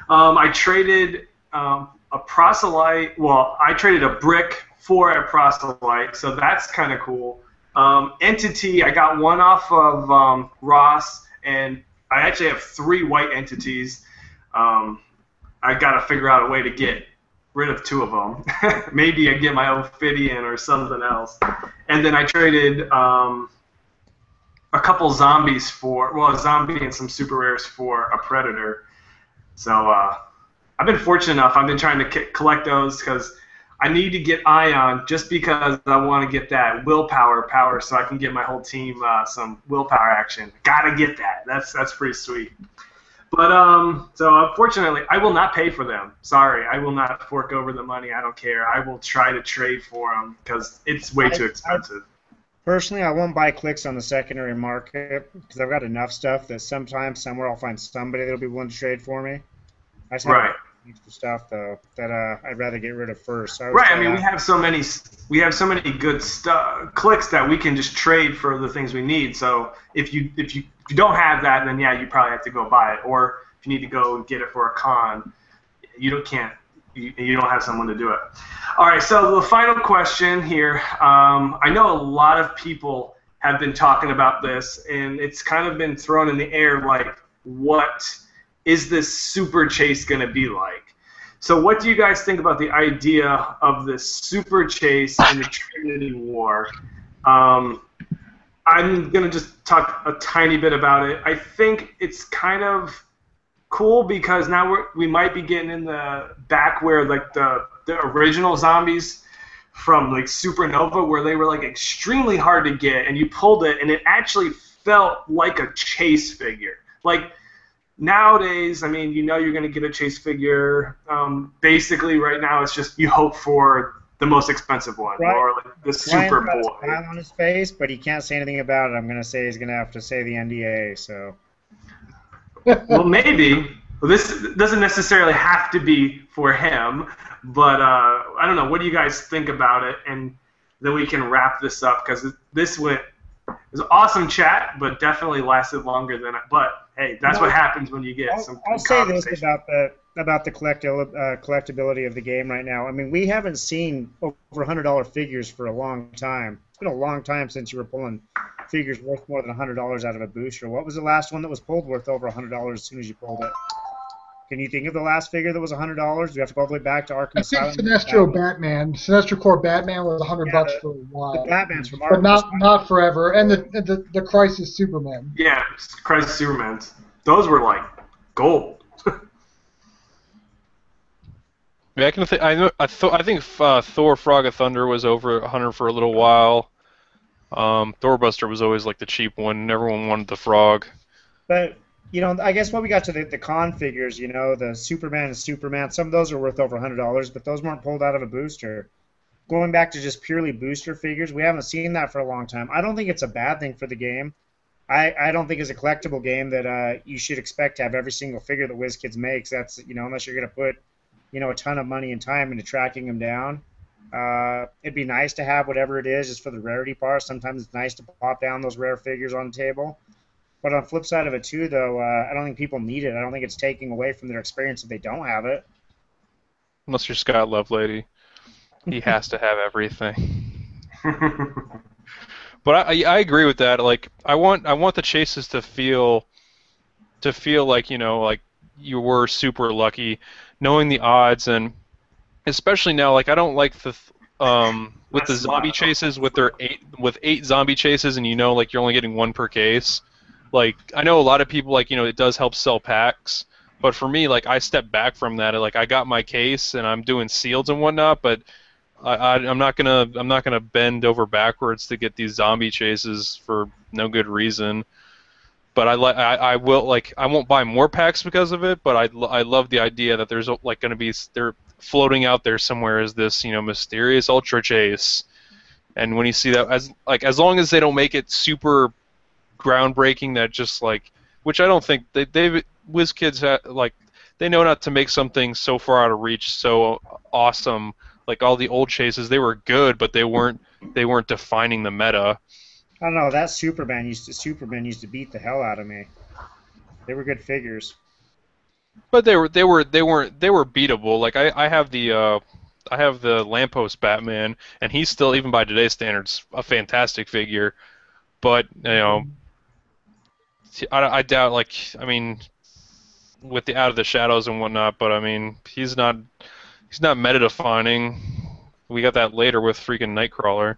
I traded a Proselyte. Well, I traded a brick for a Proselyte, so that's kind of cool. Entity, I got one off of Ross, and I actually have 3 white entities. I got to figure out a way to get rid of 2 of them. Maybe I get my Ophidian or something else. And then I traded a couple zombies a zombie and some super rares for a Predator. So I've been fortunate enough. I've been trying to collect those because I need to get Ion just because I want to get that willpower power so I can get my whole team some willpower action. Gotta get that. That's pretty sweet. But so unfortunately, I will not pay for them. Sorry, I will not fork over the money. I don't care. I will try to trade for them because it's way too expensive.
Personally, I won't buy clicks on the secondary market because I've got enough stuff that sometime, somewhere, I'll find somebody that'll be willing to trade for me. I just
Right.
have the stuff though that I'd rather get rid of first. So
Right. I mean, we have so many good clicks that we can just trade for the things we need. So if you don't have that, then yeah, you probably have to go buy it. Or if you need to go get it for a con, you don't have someone to do it. All right. So the final question here. I know a lot of people have been talking about this, and it's kind of been thrown in the air, like, what is this super chase going to be like? So what do you guys think about the idea of this super chase in the Trinity War? I'm going to just talk a tiny bit about it. I think it's kind of cool because now we might be getting in the back where like the original zombies from like Supernova, where they were like extremely hard to get, and you pulled it and it actually felt like a chase figure. Like nowadays, I mean, you're going to get a chase figure. Basically, right now, it's just you hope for the most expensive one, right, or like the Super Boy.
Smile on his face, but he can't say anything about it. I'm going to say he's going to have to say the NDA. So.
Well, maybe. Well, this doesn't necessarily have to be for him, but I don't know. What do you guys think about it? And then we can wrap this up because it was an awesome chat, but definitely lasted longer than it. But hey, that's what happens when you get some.
I'll say this about the collectability of the game right now. I mean, we haven't seen over $100 figures for a long time. It's been a long time since you were pulling figures worth more than $100 out of a booster. What was the last one that was pulled worth over $100 as soon as you pulled it? Can you think of the last figure that was $100? Do we have to go all the way back to Arkham Asylum?
I think Sinestro Batman. Sinestro Corps Batman was $100 for a while.
The Batman's from Arkham
but not forever. And the Crisis Superman.
Yeah, Crisis Superman. Those were like gold.
Yeah, I think Thor Frog of Thunder was over 100 for a little while. Thorbuster was always like the cheap one, and everyone wanted the frog.
But I guess when we got to the con figures, the Superman and Superman, some of those are worth over $100, but those weren't pulled out of a booster. Going back to just purely booster figures, we haven't seen that for a long time. I don't think it's a bad thing for the game. I don't think it's a collectible game that you should expect to have every single figure that WizKids makes. That's unless you're going to put a ton of money and time into tracking them down. It'd be nice to have whatever it is just for the rarity part. Sometimes it's nice to pop down those rare figures on the table. But on the flip side of it, too, though, I don't think people need it. I don't think it's taking away from their experience if they don't have it.
Unless you're Scott Lovelady. He has to have everything. But I agree with that. Like, I want the chases to feel like, like you were super lucky, knowing the odds, and especially now, like, I don't like the with the zombie chases with eight zombie chases, and like you're only getting one per case. Like, I know a lot of people, like, it does help sell packs, but for me, like, I step back from that. Like, I got my case and I'm doing sealed and whatnot, but I'm not gonna bend over backwards to get these zombie chases for no good reason. But I won't buy more packs because of it. But I love the idea that there's like gonna be they're floating out there somewhere as this mysterious ultra chase, and when you see that, as long as they don't make it super groundbreaking, that just like, which I don't think WizKids they know not to make something so far out of reach so awesome. Like all the old chases, they were good, but they weren't defining the meta.
I don't know. That Superman used to beat the hell out of me. They were good figures.
But they weren't beatable. Like I have the Lamppost Batman, and he's still, even by today's standards, a fantastic figure. But I doubt, like, I mean, with the Out of the Shadows and whatnot. But I mean, he's not meta defining. We got that later with freaking Nightcrawler.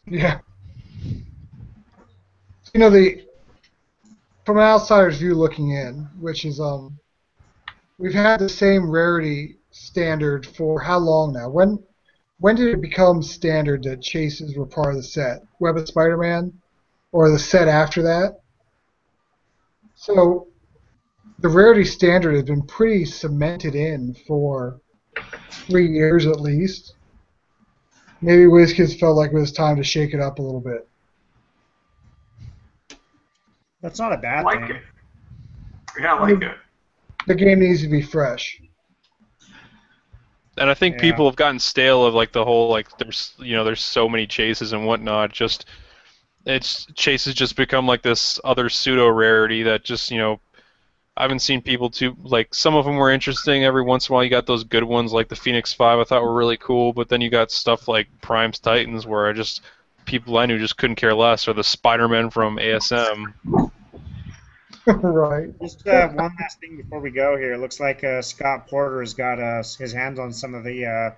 Yeah. From an outsider's view looking in, which is we've had the same rarity standard for how long now? When did it become standard that chases were part of the set? Web of Spider-Man, or the set after that? So the rarity standard has been pretty cemented in for 3 years at least. Maybe WizKids felt like it was time to shake it up a little bit.
That's not a bad
thing. It. Yeah, I like it.
the game needs to be fresh.
And I think
Yeah.
people have gotten stale of like the whole like there's so many chases and whatnot. Just chases just become like this other pseudo rarity that just I haven't seen people too like some of them were interesting. Every once in a while you got those good ones like the Phoenix 5 I thought were really cool, but then you got stuff like Prime's Titans where people I knew just couldn't care less, or the Spider-Man from ASM.
Right.
Just one last thing before we go here. It looks like Scott Porter has got his hands on some of the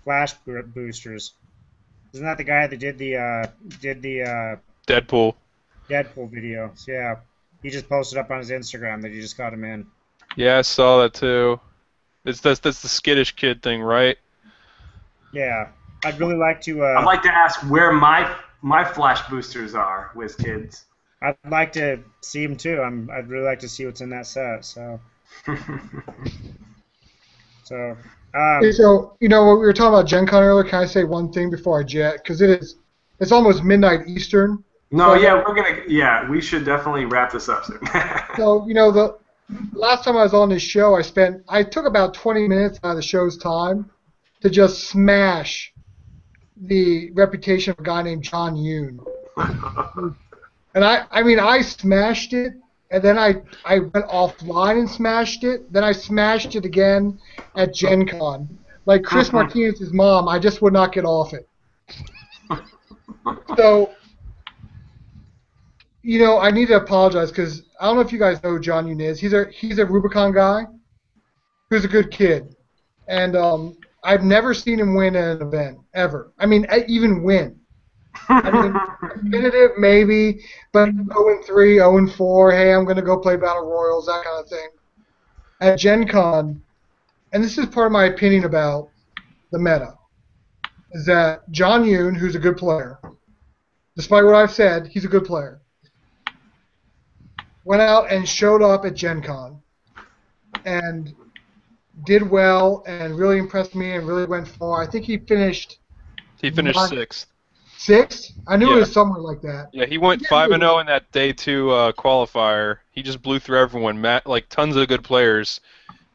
flash boosters. Isn't that the guy that did the
Deadpool.
Deadpool videos? Yeah. He just posted up on his Instagram that he just got him in.
Yeah, I saw that too. That's the skittish kid thing, right?
Yeah. I'd really like to.
I'd like to ask where my flash boosters are, whiz kids.
I'd like to see him too. I'd really like to see what's in that set. So. So.
So we were talking about Gen Con earlier. Can I say one thing before I jet? Because it's almost midnight Eastern.
No,
So-
yeah, we should definitely wrap this up soon.
So the last time I was on this show, I took about 20 minutes out of the show's time to just smash the reputation of a guy named John Yoon. And I smashed it, and then I went offline and smashed it. Then I smashed it again at Gen Con. Like Chris Martinez's mom, I just would not get off it. So, I need to apologize because I don't know if you guys know who John Yoon is. He's a Rubicon guy who's a good kid. And I've never seen him win at an event, ever. I mean, even win. Competitive maybe, but 0-3, 0-4, hey, I'm going to go play Battle Royals, that kind of thing. At Gen Con, and this is part of my opinion about the meta, is that John Yoon, who's a good player, despite what I've said, he's a good player, went out and showed up at Gen Con and did well and really impressed me and really went far. I think he finished
sixth.
Sixth? I knew
Yeah.
it was somewhere like that.
Yeah, he went 5-0 in that day 2 qualifier. He just blew through everyone, like tons of good players,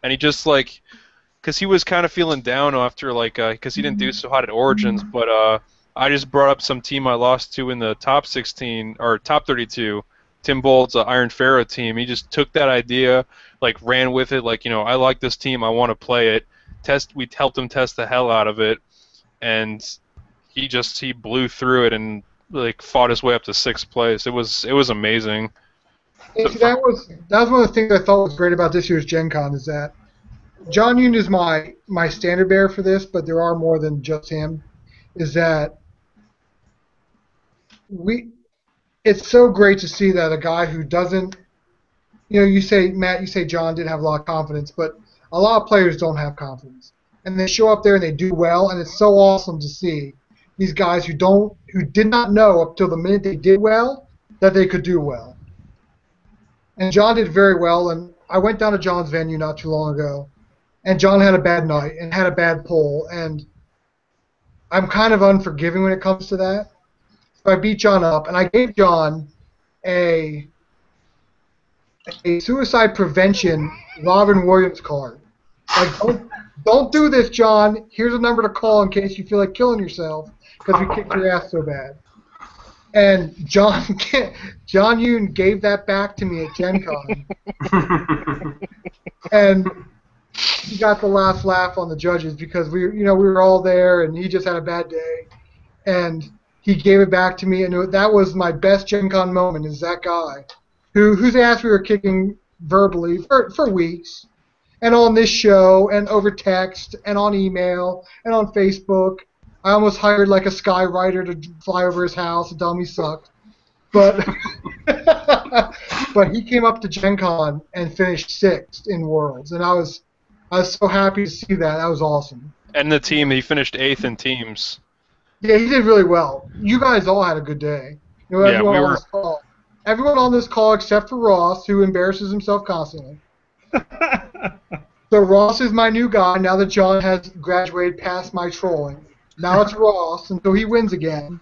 and he just because he was kind of feeling down after because he didn't do so hot at Origins, but I just brought up some team I lost to in the top 16 or top 32. Tim Bolt's Iron Pharaoh team. He just took that idea, ran with it. I like this team. I want to play it. We helped him test the hell out of it, and he blew through it and fought his way up to 6th place. It was amazing.
And see, that was one of the things I thought was great about this year's Gen Con is that John Yoon is my standard bearer for this, but there are more than just him. Is that it's so great to see that a guy who doesn't, you say Matt, you say John didn't have a lot of confidence, but a lot of players don't have confidence, and they show up there and they do well, and it's so awesome to see these guys who did not know up till the minute they did well that they could do well. And John did very well, and I went down to John's venue not too long ago, and John had a bad night and had a bad pull, and I'm kind of unforgiving when it comes to that. So I beat John up, and I gave John a suicide prevention Robin Williams card. Don't do this, John. Here's a number to call in case you feel like killing yourself because we kicked your ass so bad. And John Yoon gave that back to me at Gen Con. And he got the last laugh on the judges because we were all there and he just had a bad day. And he gave it back to me, and that was my best Gen Con moment, is that guy whose ass we were kicking verbally for weeks. And on this show, and over text, and on email, and on Facebook. I almost hired a skywriter to fly over his house and tell him he sucked. But but he came up to Gen Con and finished 6th in Worlds, and I was so happy to see that. That was awesome.
And the team, he finished 8th in teams.
Yeah, he did really well. You guys all had a good day. Everyone on this call except for Ross, who embarrasses himself constantly. So Ross is my new guy now that John has graduated past my trolling. Now it's Ross until he wins again.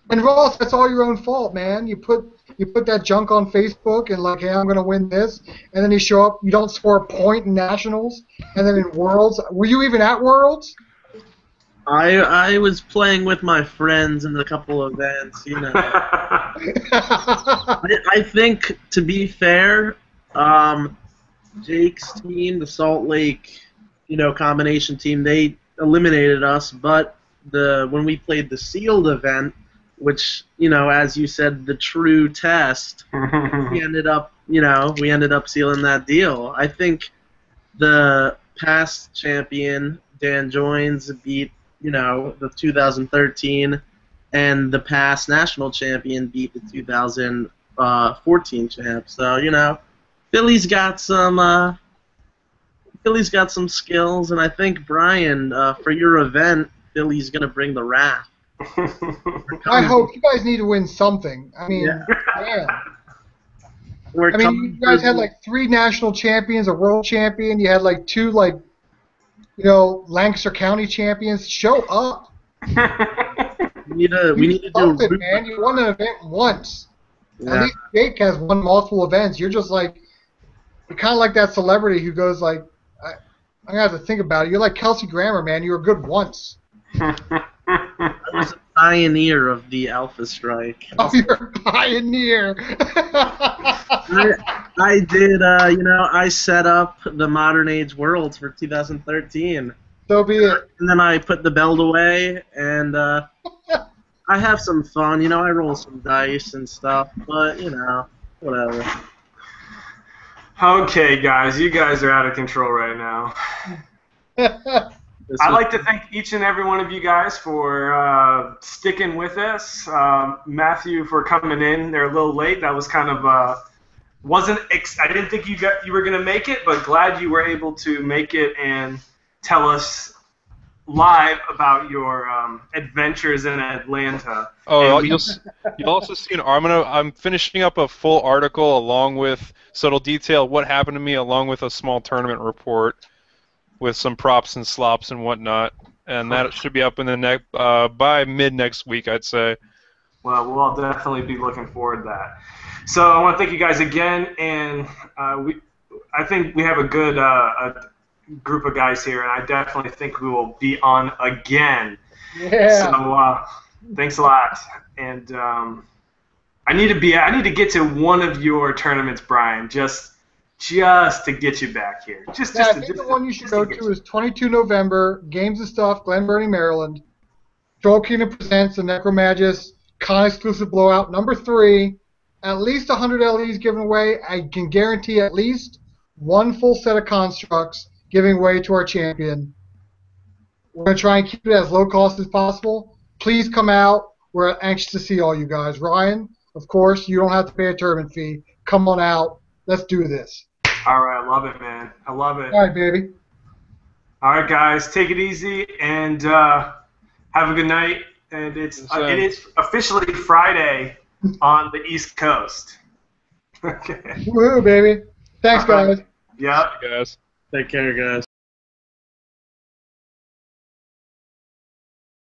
And Ross, that's all your own fault, man. You put You put that junk on Facebook and like, hey, I'm gonna win this, and then you show up, you don't score a point in nationals, and then in Worlds, were you even at Worlds?
I was playing with my friends in a couple of events, you know. I think, to be fair, Jake's team, the Salt Lake, combination team, they eliminated us. But when we played the sealed event, which, as you said, the true test, we ended up sealing that deal. I think the past champion, Dan Joins, beat the 2013, and the past national champion beat the 2014 champ. So Philly's got some skills, and I think Brian, for your event, Philly's gonna bring the wrath.
I hope you guys need to win something. I mean, man. You guys had like 3 national champions, a world champion. You had like 2 Lancaster County champions. Show up.
We need to do
something, man. You won an event once. Yeah. At least Jake has won multiple events. You're just like, you're kind of like that celebrity who goes like, I'm gonna have to think about it. You're like Kelsey Grammer, man. You were good once.
I was a pioneer of the Alpha Strike.
Oh, you're a pioneer.
I did, I set up the Modern Age Worlds for 2013.
So be it.
And then I put the belt away, and I have some fun. I roll some dice and stuff, but, whatever.
Okay, guys, you guys are out of control right now. I'd like to thank each and every one of you guys for sticking with us. Matthew, for coming in. They're a little late. That was kind of I didn't think you were going to make it, but glad you were able to make it and tell us live about your adventures in Atlanta.
Oh, you'll also see I'm finishing up a full article along with, so it'll detail what happened to me along with a small tournament report with some props and slops and whatnot, and that should be up in the by mid next week, I'd say.
Well, we'll all definitely be looking forward to that. So I want to thank you guys again, and I think we have a good group of guys here, and I definitely think we will be on again.
Yeah.
So thanks a lot, and I need to get to one of your tournaments, Brian, just to get you back here.
I think the one you should go to is 22 November, Games of Stuff, Glen Burnie, Maryland. Troll Kingdom presents the Necromagus con-exclusive blowout number 3. At least 100 LEs given away. I can guarantee at least 1 full set of constructs giving away to our champion. We're going to try and keep it as low cost as possible. Please come out. We're anxious to see all you guys. Ryan, of course, you don't have to pay a tournament fee. Come on out. Let's do this.
All right, I love it, man. I love it.
All right, baby.
All right, guys, take it easy and have a good night. And it is officially Friday on the East Coast. Okay.
Woohoo, baby. Thanks, guys.
Yep.
Guys.
Take care, guys.